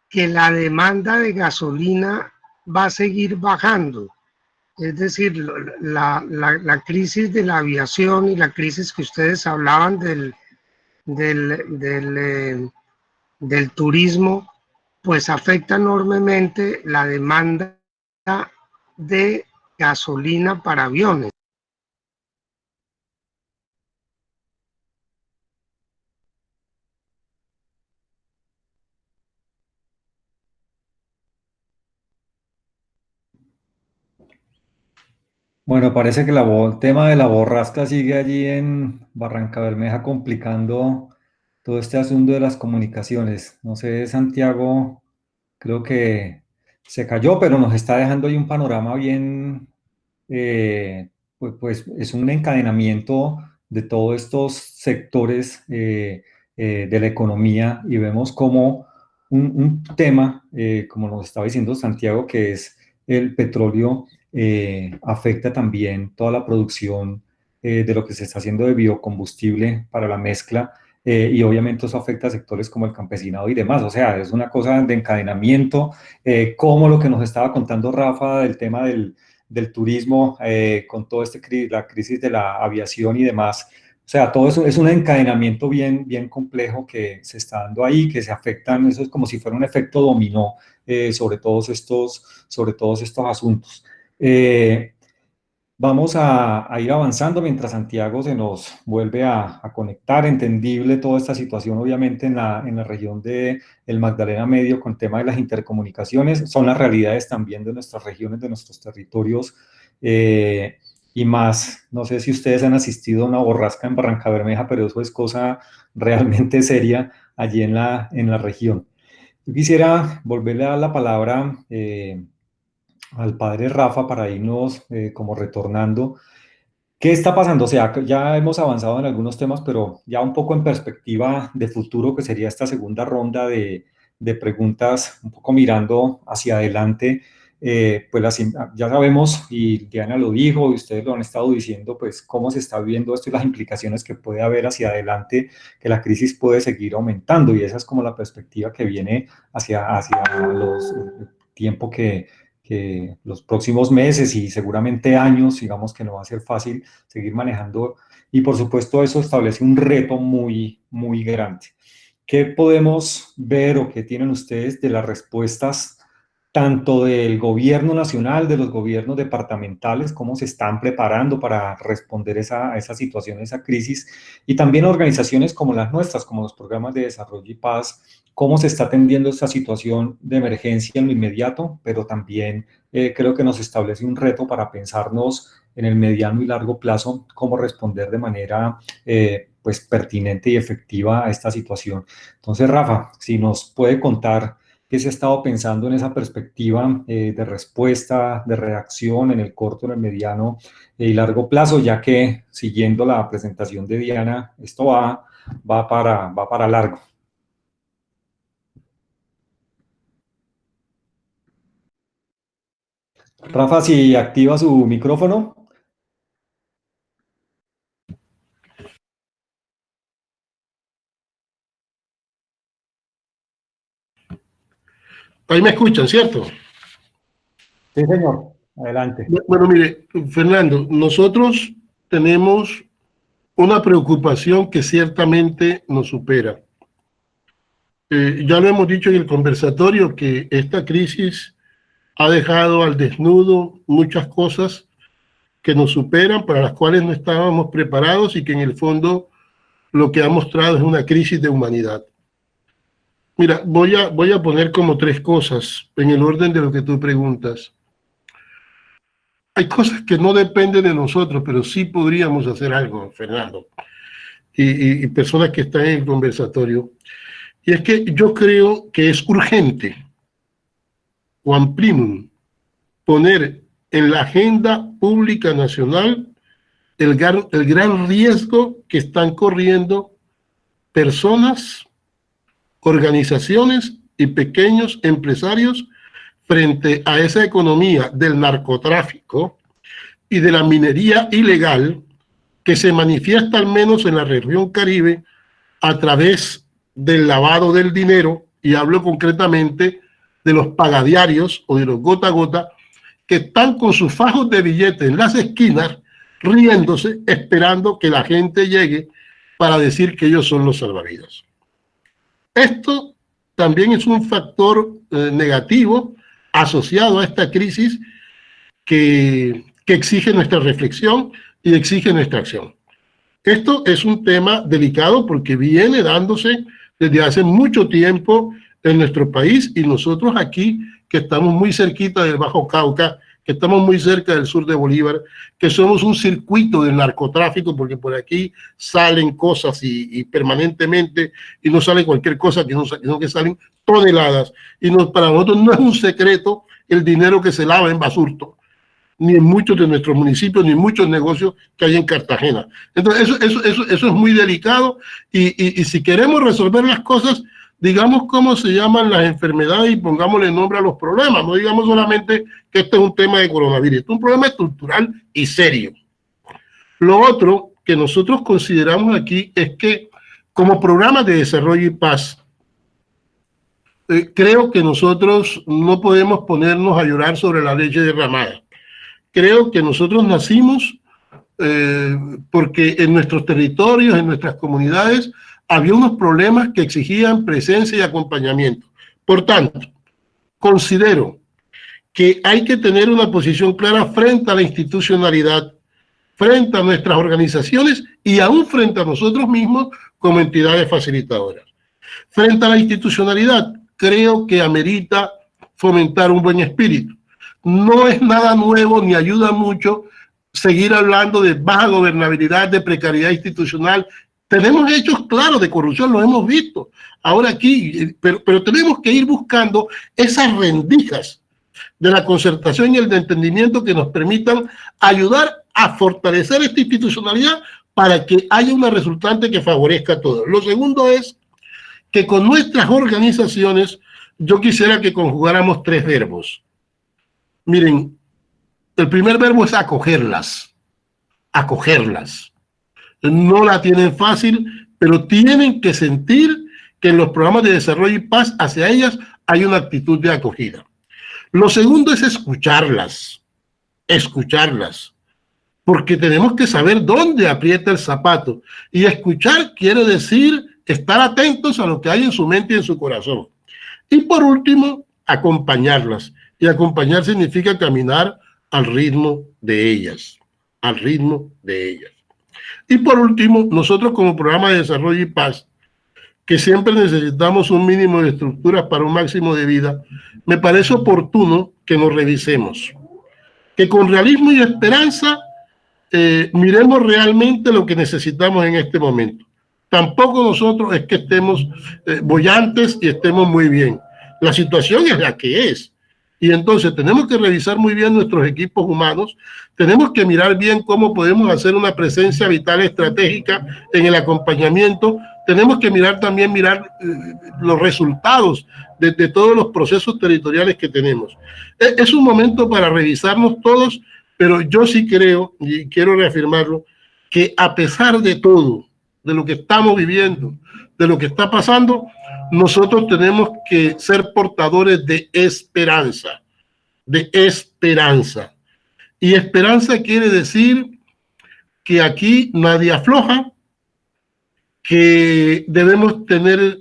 que la demanda de gasolina va a seguir bajando. Es decir, la crisis de la aviación y la crisis que ustedes hablaban del turismo, pues afecta enormemente la demanda de gasolina para aviones. Bueno, parece que el tema de la borrasca sigue allí en Barranca Bermeja complicando todo este asunto de las comunicaciones. No sé, Santiago, creo que se cayó, pero nos está dejando ahí un panorama bien, pues es un encadenamiento de todos estos sectores de la economía y vemos como un tema, como nos estaba diciendo Santiago, que es el petróleo, afecta también toda la producción de lo que se está haciendo de biocombustible para la mezcla. Y obviamente eso afecta a sectores como el campesinado y demás, o sea, es una cosa de encadenamiento, como lo que nos estaba contando Rafa del tema del turismo, con todo la crisis de la aviación y demás. O sea, todo eso es un encadenamiento bien, bien complejo que se está dando ahí, que se afectan, eso es como si fuera un efecto dominó sobre todos estos asuntos. Vamos a ir avanzando mientras Santiago se nos vuelve a conectar. Entendible toda esta situación, obviamente, en la región de el Magdalena Medio con el tema de las intercomunicaciones. Son las realidades también de nuestras regiones, de nuestros territorios y más. No sé si ustedes han asistido a una borrasca en Barranca Bermeja, pero eso es cosa realmente seria allí en la región. Yo quisiera volverle a dar la palabra al padre Rafa para irnos como retornando. ¿Qué está pasando? O sea, ya hemos avanzado en algunos temas, pero ya un poco en perspectiva de futuro, que sería esta segunda ronda de preguntas, un poco mirando hacia adelante, pues ya sabemos, y Diana lo dijo, y ustedes lo han estado diciendo, pues cómo se está viviendo esto y las implicaciones que puede haber hacia adelante, que la crisis puede seguir aumentando, y esa es como la perspectiva que viene hacia los tiempo que los próximos meses y seguramente años, digamos que no va a ser fácil seguir manejando, y por supuesto eso establece un reto muy, muy grande. ¿Qué podemos ver o qué tienen ustedes de las respuestas tanto del gobierno nacional, de los gobiernos departamentales, cómo se están preparando para responder a esa situación, a esa crisis, y también organizaciones como las nuestras, como los programas de desarrollo y paz, cómo se está atendiendo esta situación de emergencia en lo inmediato, pero también creo que nos establece un reto para pensarnos en el mediano y largo plazo cómo responder de manera pues pertinente y efectiva a esta situación. Entonces, Rafa, si nos puede contar qué se ha estado pensando en esa perspectiva de respuesta, de reacción en el corto, en el mediano y largo plazo, ya que siguiendo la presentación de Diana, esto va para largo. Rafa, si activa su micrófono. Ahí me escuchan, ¿cierto? Sí, señor. Adelante. Bueno, mire, Fernando, nosotros tenemos una preocupación que ciertamente nos supera. Ya lo hemos dicho en el conversatorio que esta crisis ha dejado al desnudo muchas cosas que nos superan, para las cuales no estábamos preparados y que en el fondo lo que ha mostrado es una crisis de humanidad. Mira, voy a poner como tres cosas en el orden de lo que tú preguntas. Hay cosas que no dependen de nosotros, pero sí podríamos hacer algo, Fernando, y personas que están en el conversatorio. Y es que yo creo que es urgente, Juan Primum, poner en la agenda pública nacional el gran riesgo que están corriendo personas, organizaciones y pequeños empresarios frente a esa economía del narcotráfico y de la minería ilegal que se manifiesta al menos en la región Caribe a través del lavado del dinero, y hablo concretamente de los pagadiarios o de los gota a gota, que están con sus fajos de billetes en las esquinas, riéndose, esperando que la gente llegue para decir que ellos son los salvavidas. Esto también es un factor negativo asociado a esta crisis que exige nuestra reflexión y exige nuestra acción. Esto es un tema delicado porque viene dándose desde hace mucho tiempo en nuestro país, y nosotros aquí, que estamos muy cerquita del Bajo Cauca, que estamos muy cerca del sur de Bolívar, que somos un circuito del narcotráfico, porque por aquí salen cosas y permanentemente, y no sale cualquier cosa, sino que salen toneladas. Y para nosotros no es un secreto el dinero que se lava en Basurto, ni en muchos de nuestros municipios, ni en muchos negocios que hay en Cartagena. Entonces, eso es muy delicado, y si queremos resolver las cosas, digamos cómo se llaman las enfermedades y pongámosle nombre a los problemas. No digamos solamente que este es un tema de coronavirus, este es un problema estructural y serio. Lo otro que nosotros consideramos aquí es que, como programa de desarrollo y paz, creo que nosotros no podemos ponernos a llorar sobre la leche derramada. Creo que nosotros nacimos porque en nuestros territorios, en nuestras comunidades, había unos problemas que exigían presencia y acompañamiento. Por tanto, considero que hay que tener una posición clara frente a la institucionalidad, frente a nuestras organizaciones y aún frente a nosotros mismos como entidades facilitadoras. Frente a la institucionalidad, creo que amerita fomentar un buen espíritu. No es nada nuevo ni ayuda mucho seguir hablando de baja gobernabilidad, de precariedad institucional. Tenemos hechos claros de corrupción, lo hemos visto ahora aquí, pero tenemos que ir buscando esas rendijas de la concertación y el de entendimiento que nos permitan ayudar a fortalecer esta institucionalidad para que haya una resultante que favorezca a todos. Lo segundo es que con nuestras organizaciones yo quisiera que conjugáramos tres verbos. Miren, el primer verbo es acogerlas, acogerlas. No la tienen fácil, pero tienen que sentir que en los programas de desarrollo y paz hacia ellas hay una actitud de acogida. Lo segundo es escucharlas, porque tenemos que saber dónde aprieta el zapato. Y escuchar quiere decir estar atentos a lo que hay en su mente y en su corazón. Y por último, acompañarlas. Y acompañar significa caminar al ritmo de ellas, al ritmo de ellas. Y por último, nosotros como programa de desarrollo y paz, que siempre necesitamos un mínimo de estructuras para un máximo de vida, me parece oportuno que nos revisemos, que con realismo y esperanza miremos realmente lo que necesitamos en este momento. Tampoco nosotros es que estemos bollantes y estemos muy bien. La situación es la que es. Y entonces tenemos que revisar muy bien nuestros equipos humanos, tenemos que mirar bien cómo podemos hacer una presencia vital estratégica en el acompañamiento, tenemos que mirar los resultados de todos los procesos territoriales que tenemos. Es un momento para revisarnos todos, pero yo sí creo, y quiero reafirmarlo, que a pesar de todo, de lo que estamos viviendo, de lo que está pasando, nosotros tenemos que ser portadores de esperanza, Y esperanza quiere decir que aquí nadie afloja, que debemos tener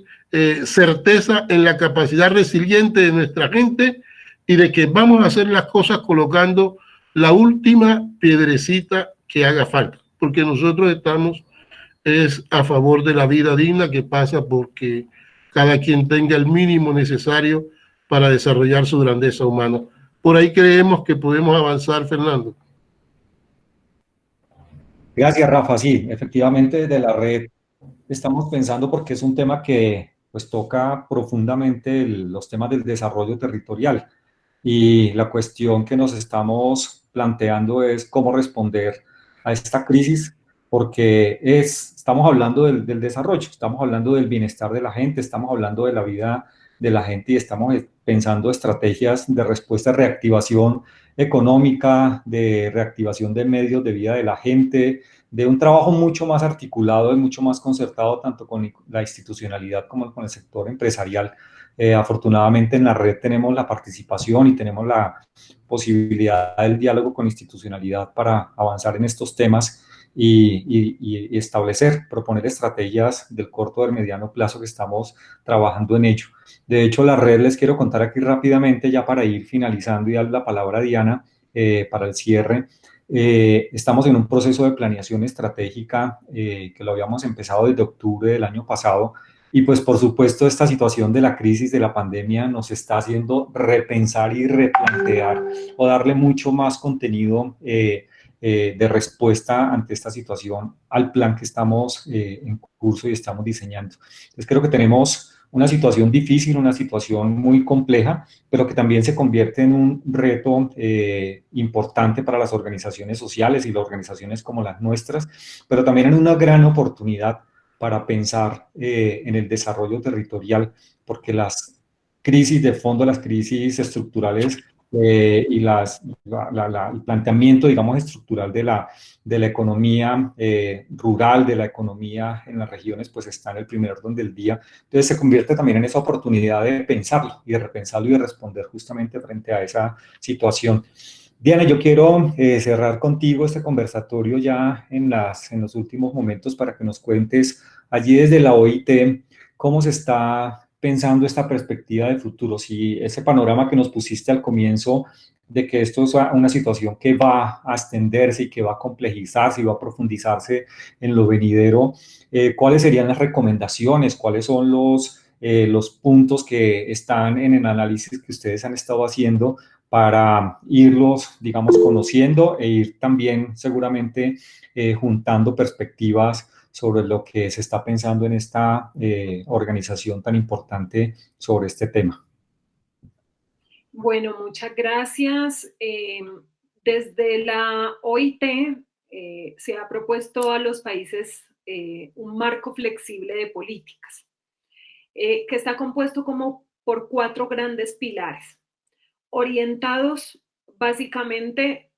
certeza en la capacidad resiliente de nuestra gente y de que vamos a hacer las cosas colocando la última piedrecita que haga falta, porque nosotros estamos a favor de la vida digna, que pasa porque cada quien tenga el mínimo necesario para desarrollar su grandeza humana. Por ahí creemos que podemos avanzar, Fernando. Gracias, Rafa. Sí, efectivamente, desde la red estamos pensando, porque es un tema que pues toca profundamente los temas del desarrollo territorial, y la cuestión que nos estamos planteando es cómo responder a esta crisis, porque estamos hablando del desarrollo, estamos hablando del bienestar de la gente, estamos hablando de la vida de la gente, y estamos pensando estrategias de respuesta, reactivación económica, de reactivación de medios de vida de la gente, de un trabajo mucho más articulado y mucho más concertado, tanto con la institucionalidad como con el sector empresarial. Afortunadamente en la red tenemos la participación y tenemos la posibilidad del diálogo con institucionalidad para avanzar en estos temas y establecer, proponer estrategias del corto, del mediano plazo, que estamos trabajando en ello. De hecho, la red, les quiero contar aquí rápidamente, ya para ir finalizando y dar la palabra a Diana para el cierre. Estamos en un proceso de planeación estratégica que lo habíamos empezado desde octubre del año pasado, y pues por supuesto esta situación de la crisis de la pandemia nos está haciendo repensar y replantear, o darle mucho más contenido de respuesta ante esta situación al plan que estamos en curso y estamos diseñando. Entonces creo que tenemos una situación difícil, una situación muy compleja, pero que también se convierte en un reto importante para las organizaciones sociales y las organizaciones como las nuestras, pero también en una gran oportunidad para pensar en el desarrollo territorial, porque las crisis de fondo, las crisis estructurales y el planteamiento, digamos, estructural de la economía rural, de la economía en las regiones, pues está en el primer orden del día. Entonces se convierte también en esa oportunidad de pensarlo y de repensarlo y de responder justamente frente a esa situación. Diana, yo quiero cerrar contigo este conversatorio ya en los últimos momentos, para que nos cuentes allí desde la OIT cómo se está pensando esta perspectiva de futuro, si ese panorama que nos pusiste al comienzo de que esto es una situación que va a extenderse y que va a complejizarse y va a profundizarse en lo venidero, ¿cuáles serían las recomendaciones? ¿Cuáles son los puntos que están en el análisis que ustedes han estado haciendo para irlos, digamos, conociendo e ir también seguramente juntando perspectivas sobre lo que se está pensando en esta organización tan importante sobre este tema? Bueno, muchas gracias. Desde la OIT se ha propuesto a los países un marco flexible de políticas que está compuesto como por 4 grandes pilares, orientados básicamente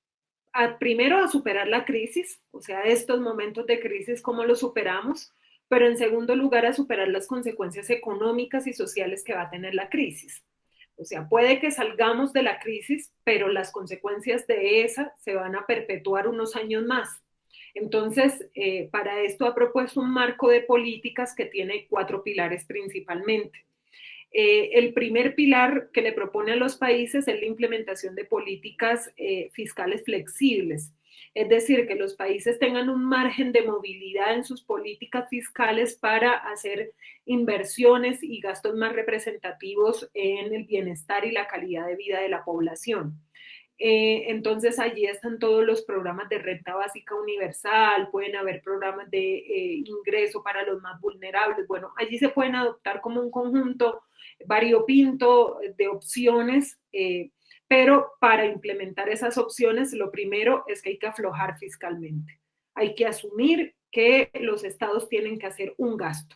primero a superar la crisis, o sea, estos momentos de crisis, cómo los superamos, pero en segundo lugar a superar las consecuencias económicas y sociales que va a tener la crisis. O sea, puede que salgamos de la crisis, pero las consecuencias de esa se van a perpetuar unos años más. Entonces, para esto ha propuesto un marco de políticas que tiene 4 pilares principalmente. El primer pilar que le propone a los países es la implementación de políticas fiscales flexibles, es decir, que los países tengan un margen de movilidad en sus políticas fiscales para hacer inversiones y gastos más representativos en el bienestar y la calidad de vida de la población. Entonces allí están todos los programas de renta básica universal, pueden haber programas de ingreso para los más vulnerables. Bueno, allí se pueden adoptar como un conjunto variopinto de opciones, pero para implementar esas opciones lo primero es que hay que aflojar fiscalmente. Hay que asumir que los estados tienen que hacer un gasto.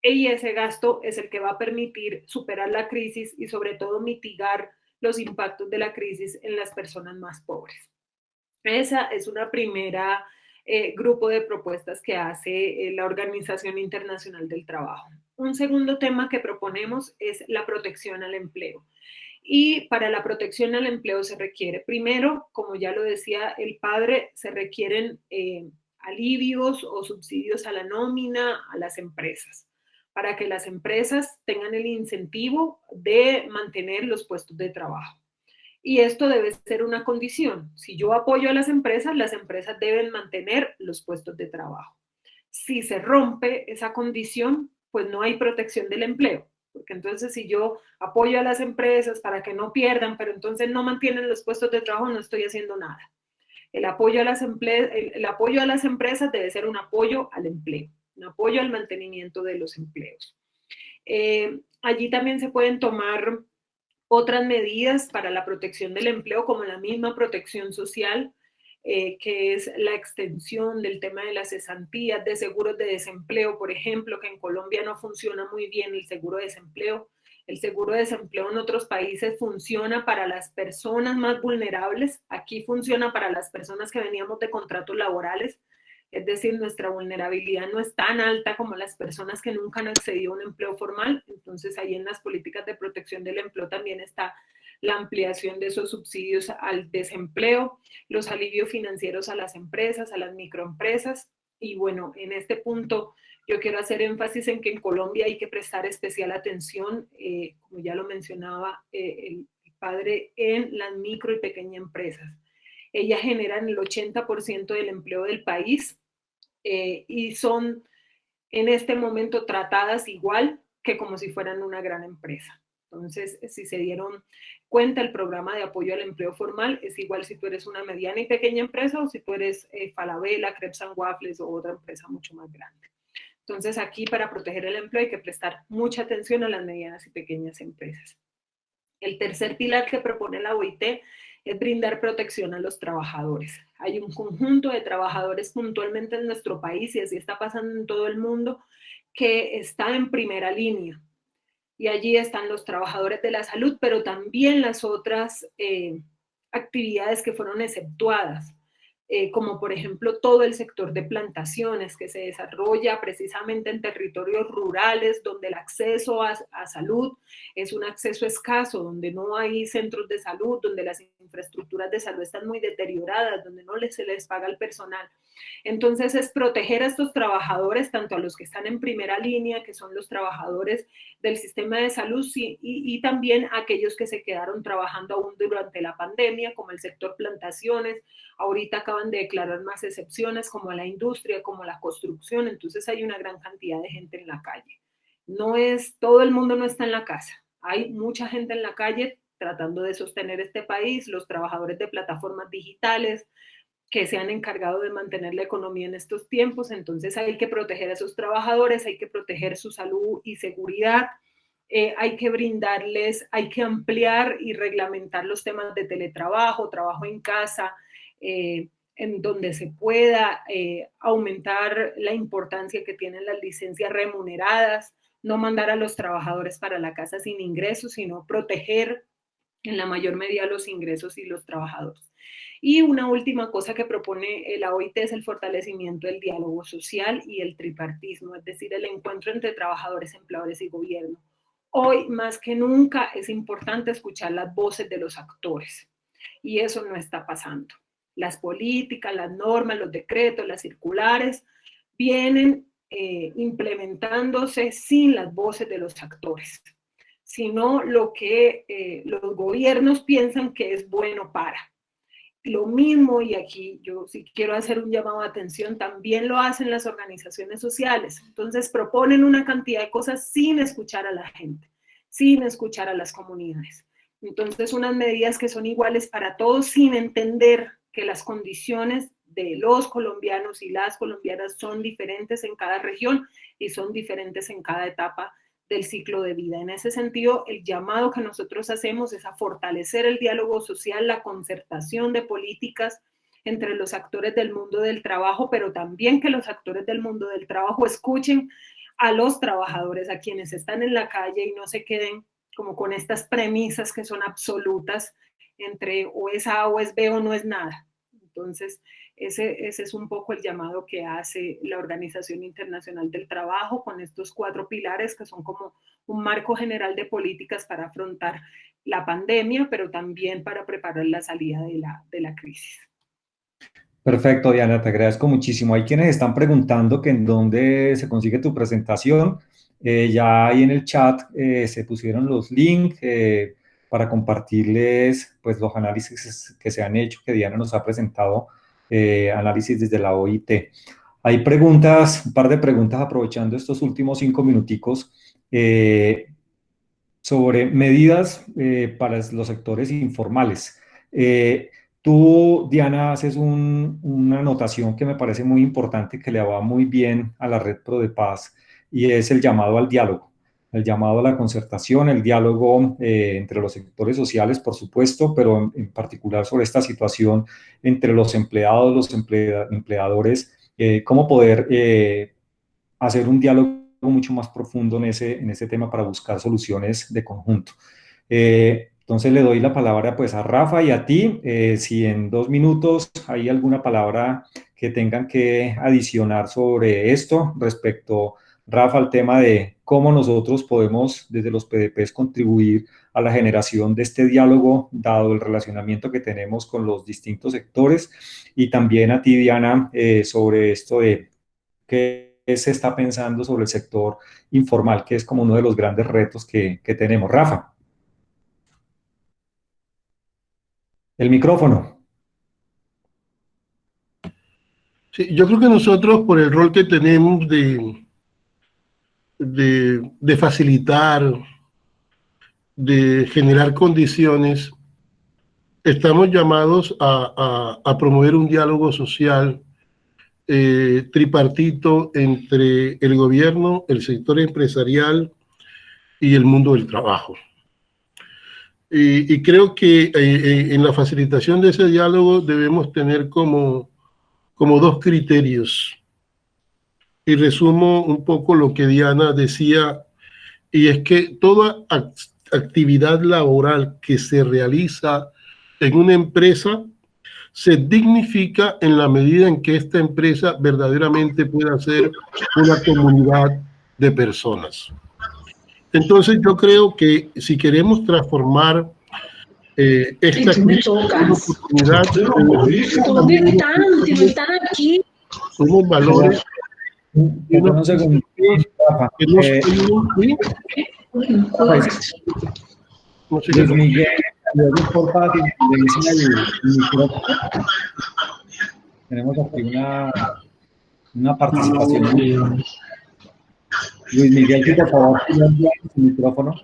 y ese gasto es el que va a permitir superar la crisis y sobre todo mitigar los impactos de la crisis en las personas más pobres. Esa es una primera grupo de propuestas que hace la Organización Internacional del Trabajo. Un segundo tema que proponemos es la protección al empleo. Y para la protección al empleo se requiere, primero, como ya lo decía el padre, se requieren alivios o subsidios a la nómina a las empresas, para que las empresas tengan el incentivo de mantener los puestos de trabajo. Y esto debe ser una condición. Si yo apoyo a las empresas deben mantener los puestos de trabajo. Si se rompe esa condición, pues no hay protección del empleo. Porque entonces si yo apoyo a las empresas para que no pierdan, pero entonces no mantienen los puestos de trabajo, no estoy haciendo nada. El apoyo a las empresas debe ser un apoyo al empleo, un apoyo al mantenimiento de los empleos. Allí también se pueden tomar otras medidas para la protección del empleo, como la misma protección social, que es la extensión del tema de las cesantías, de seguros de desempleo, por ejemplo, que en Colombia no funciona muy bien el seguro de desempleo. El seguro de desempleo en otros países funciona para las personas más vulnerables. Aquí funciona para las personas que veníamos de contratos laborales. Es decir, nuestra vulnerabilidad no es tan alta como las personas que nunca han accedido a un empleo formal. Entonces, ahí en las políticas de protección del empleo también está la ampliación de esos subsidios al desempleo, los alivios financieros a las empresas, a las microempresas. Y bueno, en este punto yo quiero hacer énfasis en que en Colombia hay que prestar especial atención, como ya lo mencionaba el padre, en las micro y pequeñas empresas. Ellas generan el 80% del empleo del país y son en este momento tratadas igual que como si fueran una gran empresa. Entonces, si se dieron cuenta, el programa de apoyo al empleo formal es igual si tú eres una mediana y pequeña empresa o si tú eres Falabella, Crepes & Waffles o otra empresa mucho más grande. Entonces, aquí para proteger el empleo hay que prestar mucha atención a las medianas y pequeñas empresas. El tercer pilar que propone la OIT es brindar protección a los trabajadores. Hay un conjunto de trabajadores puntualmente en nuestro país, y así está pasando en todo el mundo, que está en primera línea. Y allí están los trabajadores de la salud, pero también las otras actividades que fueron exceptuadas, como por ejemplo todo el sector de plantaciones que se desarrolla precisamente en territorios rurales donde el acceso a salud es un acceso escaso, donde no hay centros de salud, donde las infraestructuras de salud están muy deterioradas, donde no se les paga al personal. Entonces es proteger a estos trabajadores, tanto a los que están en primera línea, que son los trabajadores del sistema de salud, y también a aquellos que se quedaron trabajando aún durante la pandemia, como el sector plantaciones. Ahorita acaban de declarar más excepciones, como la industria, como la construcción. Entonces hay una gran cantidad de gente en la calle. Todo el mundo no está en la casa. Hay mucha gente en la calle tratando de sostener este país, los trabajadores de plataformas digitales, que se han encargado de mantener la economía en estos tiempos. Entonces hay que proteger a esos trabajadores, hay que proteger su salud y seguridad, hay que brindarles, hay que ampliar y reglamentar los temas de teletrabajo, trabajo en casa, en donde se pueda aumentar la importancia que tienen las licencias remuneradas, no mandar a los trabajadores para la casa sin ingresos, sino proteger en la mayor medida los ingresos y los trabajadores. Y una última cosa que propone la OIT es el fortalecimiento del diálogo social y el tripartismo, es decir, el encuentro entre trabajadores, empleadores y gobierno. Hoy, más que nunca, es importante escuchar las voces de los actores, y eso no está pasando. Las políticas, las normas, los decretos, las circulares vienen implementándose sin las voces de los actores, sino lo que los gobiernos piensan que es bueno para. Lo mismo, y aquí yo sí quiero hacer un llamado de atención, también lo hacen las organizaciones sociales. Entonces proponen una cantidad de cosas sin escuchar a la gente, sin escuchar a las comunidades. Entonces unas medidas que son iguales para todos sin entender que las condiciones de los colombianos y las colombianas son diferentes en cada región y son diferentes en cada etapa del ciclo de vida. En ese sentido, el llamado que nosotros hacemos es a fortalecer el diálogo social, la concertación de políticas entre los actores del mundo del trabajo, pero también que los actores del mundo del trabajo escuchen a los trabajadores, a quienes están en la calle, y no se queden como con estas premisas que son absolutas entre o es A o es B o no es nada. Entonces, ese es un poco el llamado que hace la Organización Internacional del Trabajo con estos 4 pilares que son como un marco general de políticas para afrontar la pandemia, pero también para preparar la salida de la crisis. Perfecto, Diana, te agradezco muchísimo. Hay quienes están preguntando que en dónde se consigue tu presentación. Ya ahí en el chat se pusieron los links para compartirles pues, los análisis que se han hecho, que Diana nos ha presentado, análisis desde la OIT. Hay preguntas, un par de preguntas aprovechando estos últimos 5 minuticos sobre medidas para los sectores informales. Tú, Diana, haces una anotación que me parece muy importante, que le va muy bien a la Red Pro de Paz, y es el llamado al diálogo, el llamado a la concertación, el diálogo entre los sectores sociales, por supuesto, pero en particular sobre esta situación entre los empleados, los empleadores, cómo poder hacer un diálogo mucho más profundo en ese tema para buscar soluciones de conjunto. Entonces le doy la palabra pues a Rafa y a ti. Si en 2 minutos hay alguna palabra que tengan que adicionar sobre esto respecto, Rafa, al tema de cómo nosotros podemos desde los PDPs contribuir a la generación de este diálogo, dado el relacionamiento que tenemos con los distintos sectores, y también a ti, Diana, sobre esto de qué se está pensando sobre el sector informal, que es como uno de los grandes retos que tenemos. Rafa. El micrófono. Sí, yo creo que nosotros, por el rol que tenemos de facilitar, de generar condiciones, estamos llamados a promover un diálogo social tripartito entre el gobierno, el sector empresarial y el mundo del trabajo. Y creo que en la facilitación de ese diálogo debemos tener como 2 criterios. Y resumo un poco lo que Diana decía, y es que toda actividad laboral que se realiza en una empresa se dignifica en la medida en que esta empresa verdaderamente pueda ser una comunidad de personas. Entonces yo creo que si queremos transformar esta oportunidad, unos valores un segundo, Luis Miguel, porfa, el micrófono. Tenemos aquí una participación. Luis Miguel, por favor, el micrófono.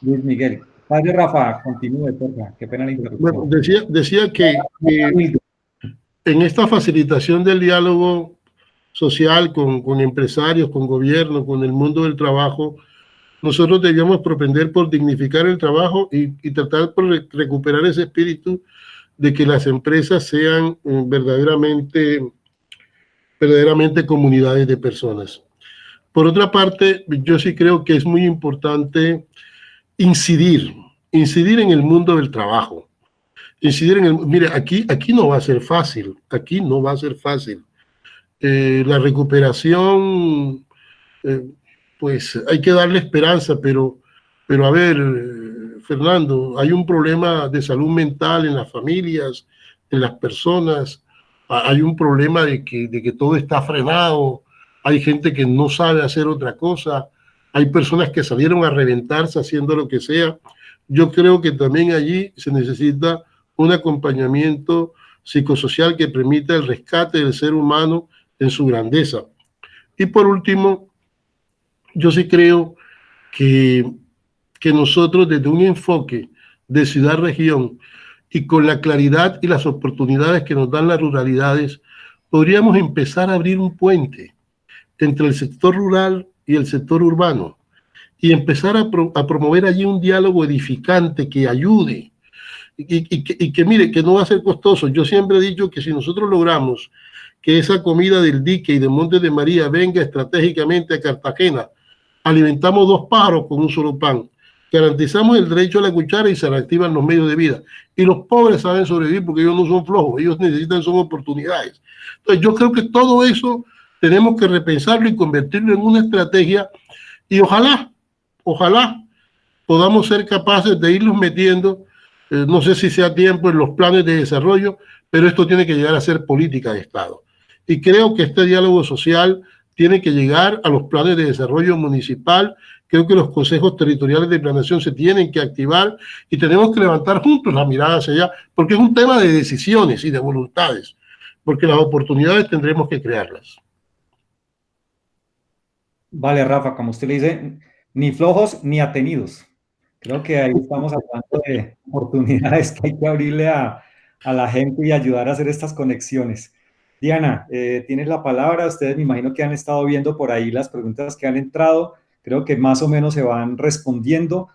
Luis Miguel. Padre Rafa, continúe, porfa. Qué pena la interrupción. Bueno, decía que en esta facilitación del diálogo social con empresarios, con gobierno, con el mundo del trabajo, nosotros debíamos propender por dignificar el trabajo y tratar por recuperar ese espíritu de que las empresas sean verdaderamente comunidades de personas. Por otra parte, yo sí creo que es muy importante incidir en el mundo del trabajo. Mire, aquí no va a ser fácil, la recuperación, pues hay que darle esperanza, pero a ver, Fernando, hay un problema de salud mental en las familias, en las personas, hay un problema de que todo está frenado, hay gente que no sabe hacer otra cosa, hay personas que salieron a reventarse haciendo lo que sea. Yo creo que también allí se necesita un acompañamiento psicosocial que permita el rescate del ser humano en su grandeza. Y por último, yo sí creo que nosotros desde un enfoque de ciudad-región y con la claridad y las oportunidades que nos dan las ruralidades, podríamos empezar a abrir un puente entre el sector rural y el sector urbano y empezar a promover allí un diálogo edificante que ayude y que mire, que no va a ser costoso. Yo siempre he dicho que si nosotros logramos que esa comida del dique y del Monte de María venga estratégicamente a Cartagena, alimentamos 2 pájaros con un solo pan. Garantizamos el derecho a la cuchara y se reactivan los medios de vida. Y los pobres saben sobrevivir porque ellos no son flojos, ellos necesitan son oportunidades. Entonces yo creo que todo eso tenemos que repensarlo y convertirlo en una estrategia y ojalá podamos ser capaces de irlos metiendo, no sé si sea tiempo en los planes de desarrollo, pero esto tiene que llegar a ser política de Estado. Y creo que este diálogo social tiene que llegar a los planes de desarrollo municipal. Creo que los consejos territoriales de planeación se tienen que activar y tenemos que levantar juntos la mirada hacia allá, porque es un tema de decisiones y de voluntades, porque las oportunidades tendremos que crearlas. Vale, Rafa, como usted le dice, ni flojos ni atenidos. Creo que ahí estamos hablando de oportunidades que hay que abrirle a la gente y ayudar a hacer estas conexiones. Diana, tienes la palabra. Ustedes me imagino que han estado viendo por ahí las preguntas que han entrado. Creo que más o menos se van respondiendo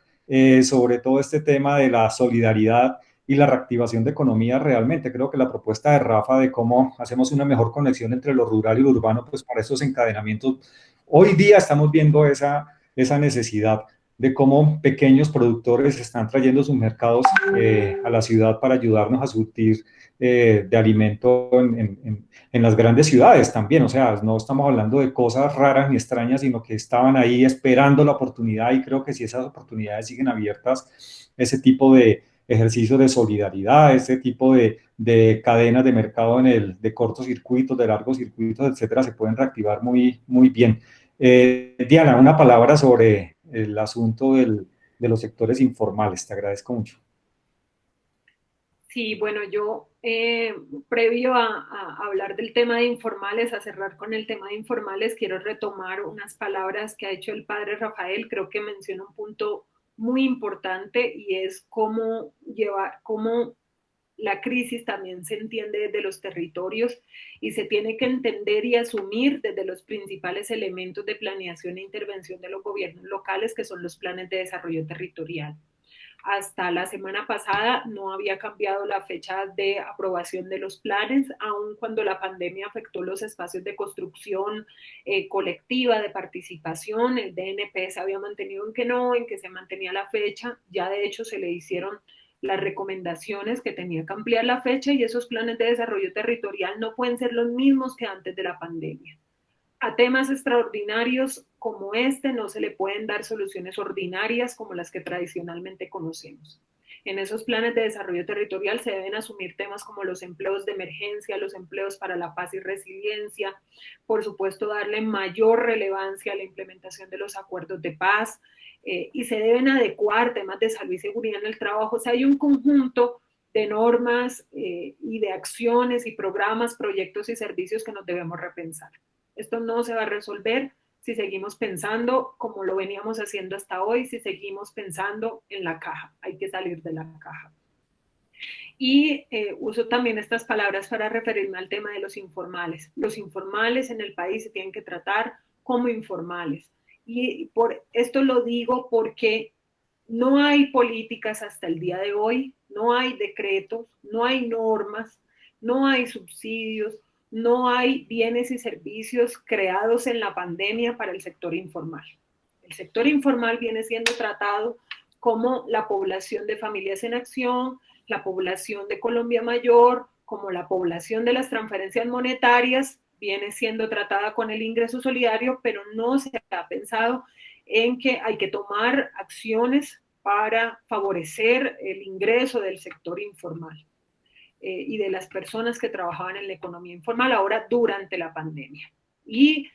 sobre todo este tema de la solidaridad y la reactivación de economía realmente. Creo que la propuesta de Rafa de cómo hacemos una mejor conexión entre lo rural y lo urbano, pues para esos encadenamientos, hoy día estamos viendo esa necesidad de cómo pequeños productores están trayendo sus mercados a la ciudad para ayudarnos a surtir de alimento en las grandes ciudades también. O sea, no estamos hablando de cosas raras ni extrañas, sino que estaban ahí esperando la oportunidad, y creo que si esas oportunidades siguen abiertas, ese tipo de ejercicio de solidaridad, ese tipo de cadenas de mercado de cortocircuitos, de largos circuitos, etcétera, se pueden reactivar muy, muy bien. Diana, una palabra sobre el asunto de los sectores informales. Te agradezco mucho. Sí, bueno, yo previo a hablar del tema de informales, a cerrar con el tema de informales, quiero retomar unas palabras que ha hecho el padre Rafael. Creo que menciona un punto muy importante y es cómo la crisis también se entiende desde los territorios y se tiene que entender y asumir desde los principales elementos de planeación e intervención de los gobiernos locales, que son los planes de desarrollo territorial. Hasta la semana pasada no había cambiado la fecha de aprobación de los planes, aun cuando la pandemia afectó los espacios de construcción colectiva, de participación. El DNP se había mantenido en que se mantenía la fecha. Ya de hecho se le hicieron las recomendaciones que tenía que ampliar la fecha, y esos planes de desarrollo territorial no pueden ser los mismos que antes de la pandemia. A temas extraordinarios como este no se le pueden dar soluciones ordinarias como las que tradicionalmente conocemos. En esos planes de desarrollo territorial se deben asumir temas como los empleos de emergencia, los empleos para la paz y resiliencia, por supuesto darle mayor relevancia a la implementación de los acuerdos de paz, y se deben adecuar temas de salud y seguridad en el trabajo. O sea, hay un conjunto de normas y de acciones y programas, proyectos y servicios que nos debemos repensar. Esto no se va a resolver si seguimos pensando como lo veníamos haciendo hasta hoy, si seguimos pensando en la caja. Hay que salir de la caja. Y uso también estas palabras para referirme al tema de los informales. Los informales en el país se tienen que tratar como informales. Y por esto lo digo porque no hay políticas hasta el día de hoy, no hay decretos, no hay normas, no hay subsidios, no hay bienes y servicios creados en la pandemia para el sector informal. El sector informal viene siendo tratado como la población de Familias en Acción, la población de Colombia Mayor, como la población de las transferencias monetarias, viene siendo tratada con el ingreso solidario, pero no se ha pensado en que hay que tomar acciones para favorecer el ingreso del sector informal y de las personas que trabajaban en la economía informal ahora durante la pandemia. Y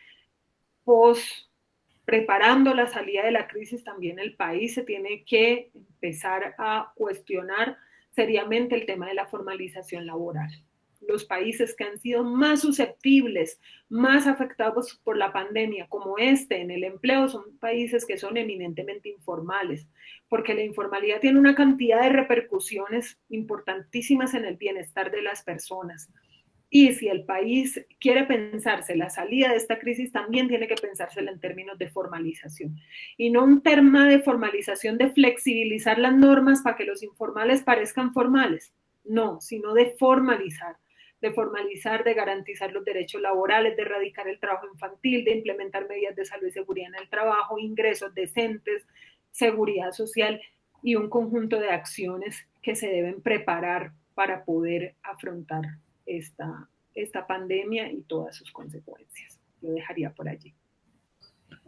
preparando la salida de la crisis, también el país se tiene que empezar a cuestionar seriamente el tema de la formalización laboral. Los países que han sido más susceptibles, más afectados por la pandemia, como en el empleo, son países que son eminentemente informales, porque la informalidad tiene una cantidad de repercusiones importantísimas en el bienestar de las personas. Y si el país quiere pensarse la salida de esta crisis, también tiene que pensársela en términos de formalización. Y no un tema de formalización de flexibilizar las normas para que los informales parezcan formales. No, sino de formalizar, de garantizar los derechos laborales, de erradicar el trabajo infantil, de implementar medidas de salud y seguridad en el trabajo, ingresos decentes, seguridad social y un conjunto de acciones que se deben preparar para poder afrontar esta pandemia y todas sus consecuencias. Yo dejaría por allí.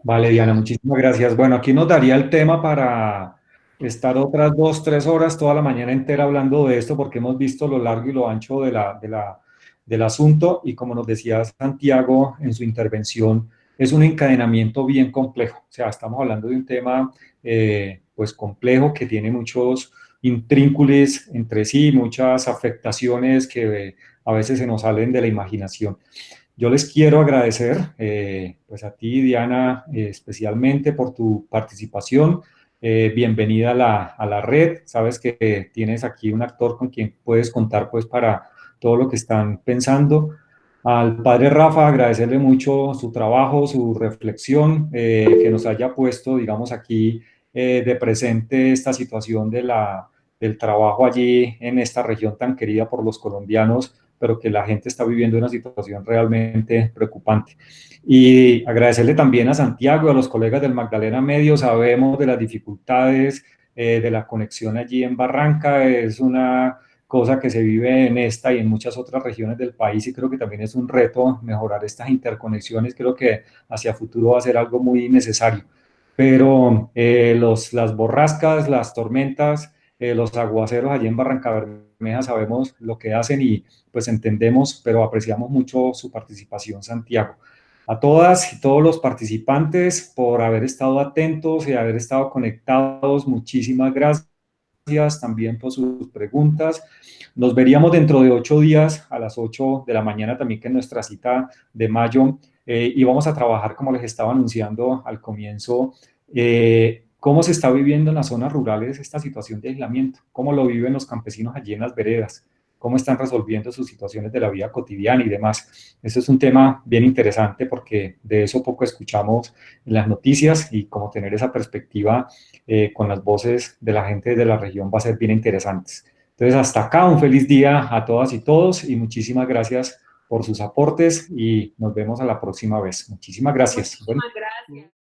Vale, Diana, muchísimas gracias. Bueno, aquí nos daría el tema para estar otras 2, 3 horas, toda la mañana entera hablando de esto, porque hemos visto lo largo y lo ancho del asunto, y como nos decía Santiago en su intervención, es un encadenamiento bien complejo. O sea, estamos hablando de un tema pues complejo, que tiene muchos intrínculos entre sí, muchas afectaciones que a veces se nos salen de la imaginación. Yo les quiero agradecer, pues a ti, Diana, especialmente por tu participación. Bienvenida a la red. Sabes que tienes aquí un actor con quien puedes contar, pues, para todo lo que están pensando. Al padre Rafa, agradecerle mucho su trabajo, su reflexión, que nos haya puesto, digamos, aquí de presente esta situación del trabajo allí en esta región tan querida por los colombianos, pero que la gente está viviendo una situación realmente preocupante. Y agradecerle también a Santiago, a los colegas del Magdalena Medio. Sabemos de las dificultades de la conexión allí en Barranca. Es una cosa que se vive en esta y en muchas otras regiones del país, y creo que también es un reto mejorar estas interconexiones. Creo que hacia futuro va a ser algo muy necesario. Pero las borrascas, las tormentas, los aguaceros allí en Barranca Bermeja, sabemos lo que hacen y pues entendemos, pero apreciamos mucho su participación, Santiago. A todas y todos los participantes por haber estado atentos y haber estado conectados, muchísimas gracias también por sus preguntas. Nos veríamos dentro de 8 días a las 8 de la mañana también, que es nuestra cita de mayo, y vamos a trabajar, como les estaba anunciando al comienzo, cómo se está viviendo en las zonas rurales esta situación de aislamiento, cómo lo viven los campesinos allí en las veredas, cómo están resolviendo sus situaciones de la vida cotidiana y demás. Eso es un tema bien interesante, porque de eso poco escuchamos en las noticias, y como tener esa perspectiva con las voces de la gente de la región va a ser bien interesante. Entonces, hasta acá, un feliz día a todas y todos, y muchísimas gracias por sus aportes, y nos vemos a la próxima vez. Muchísimas gracias. Muchísimas gracias.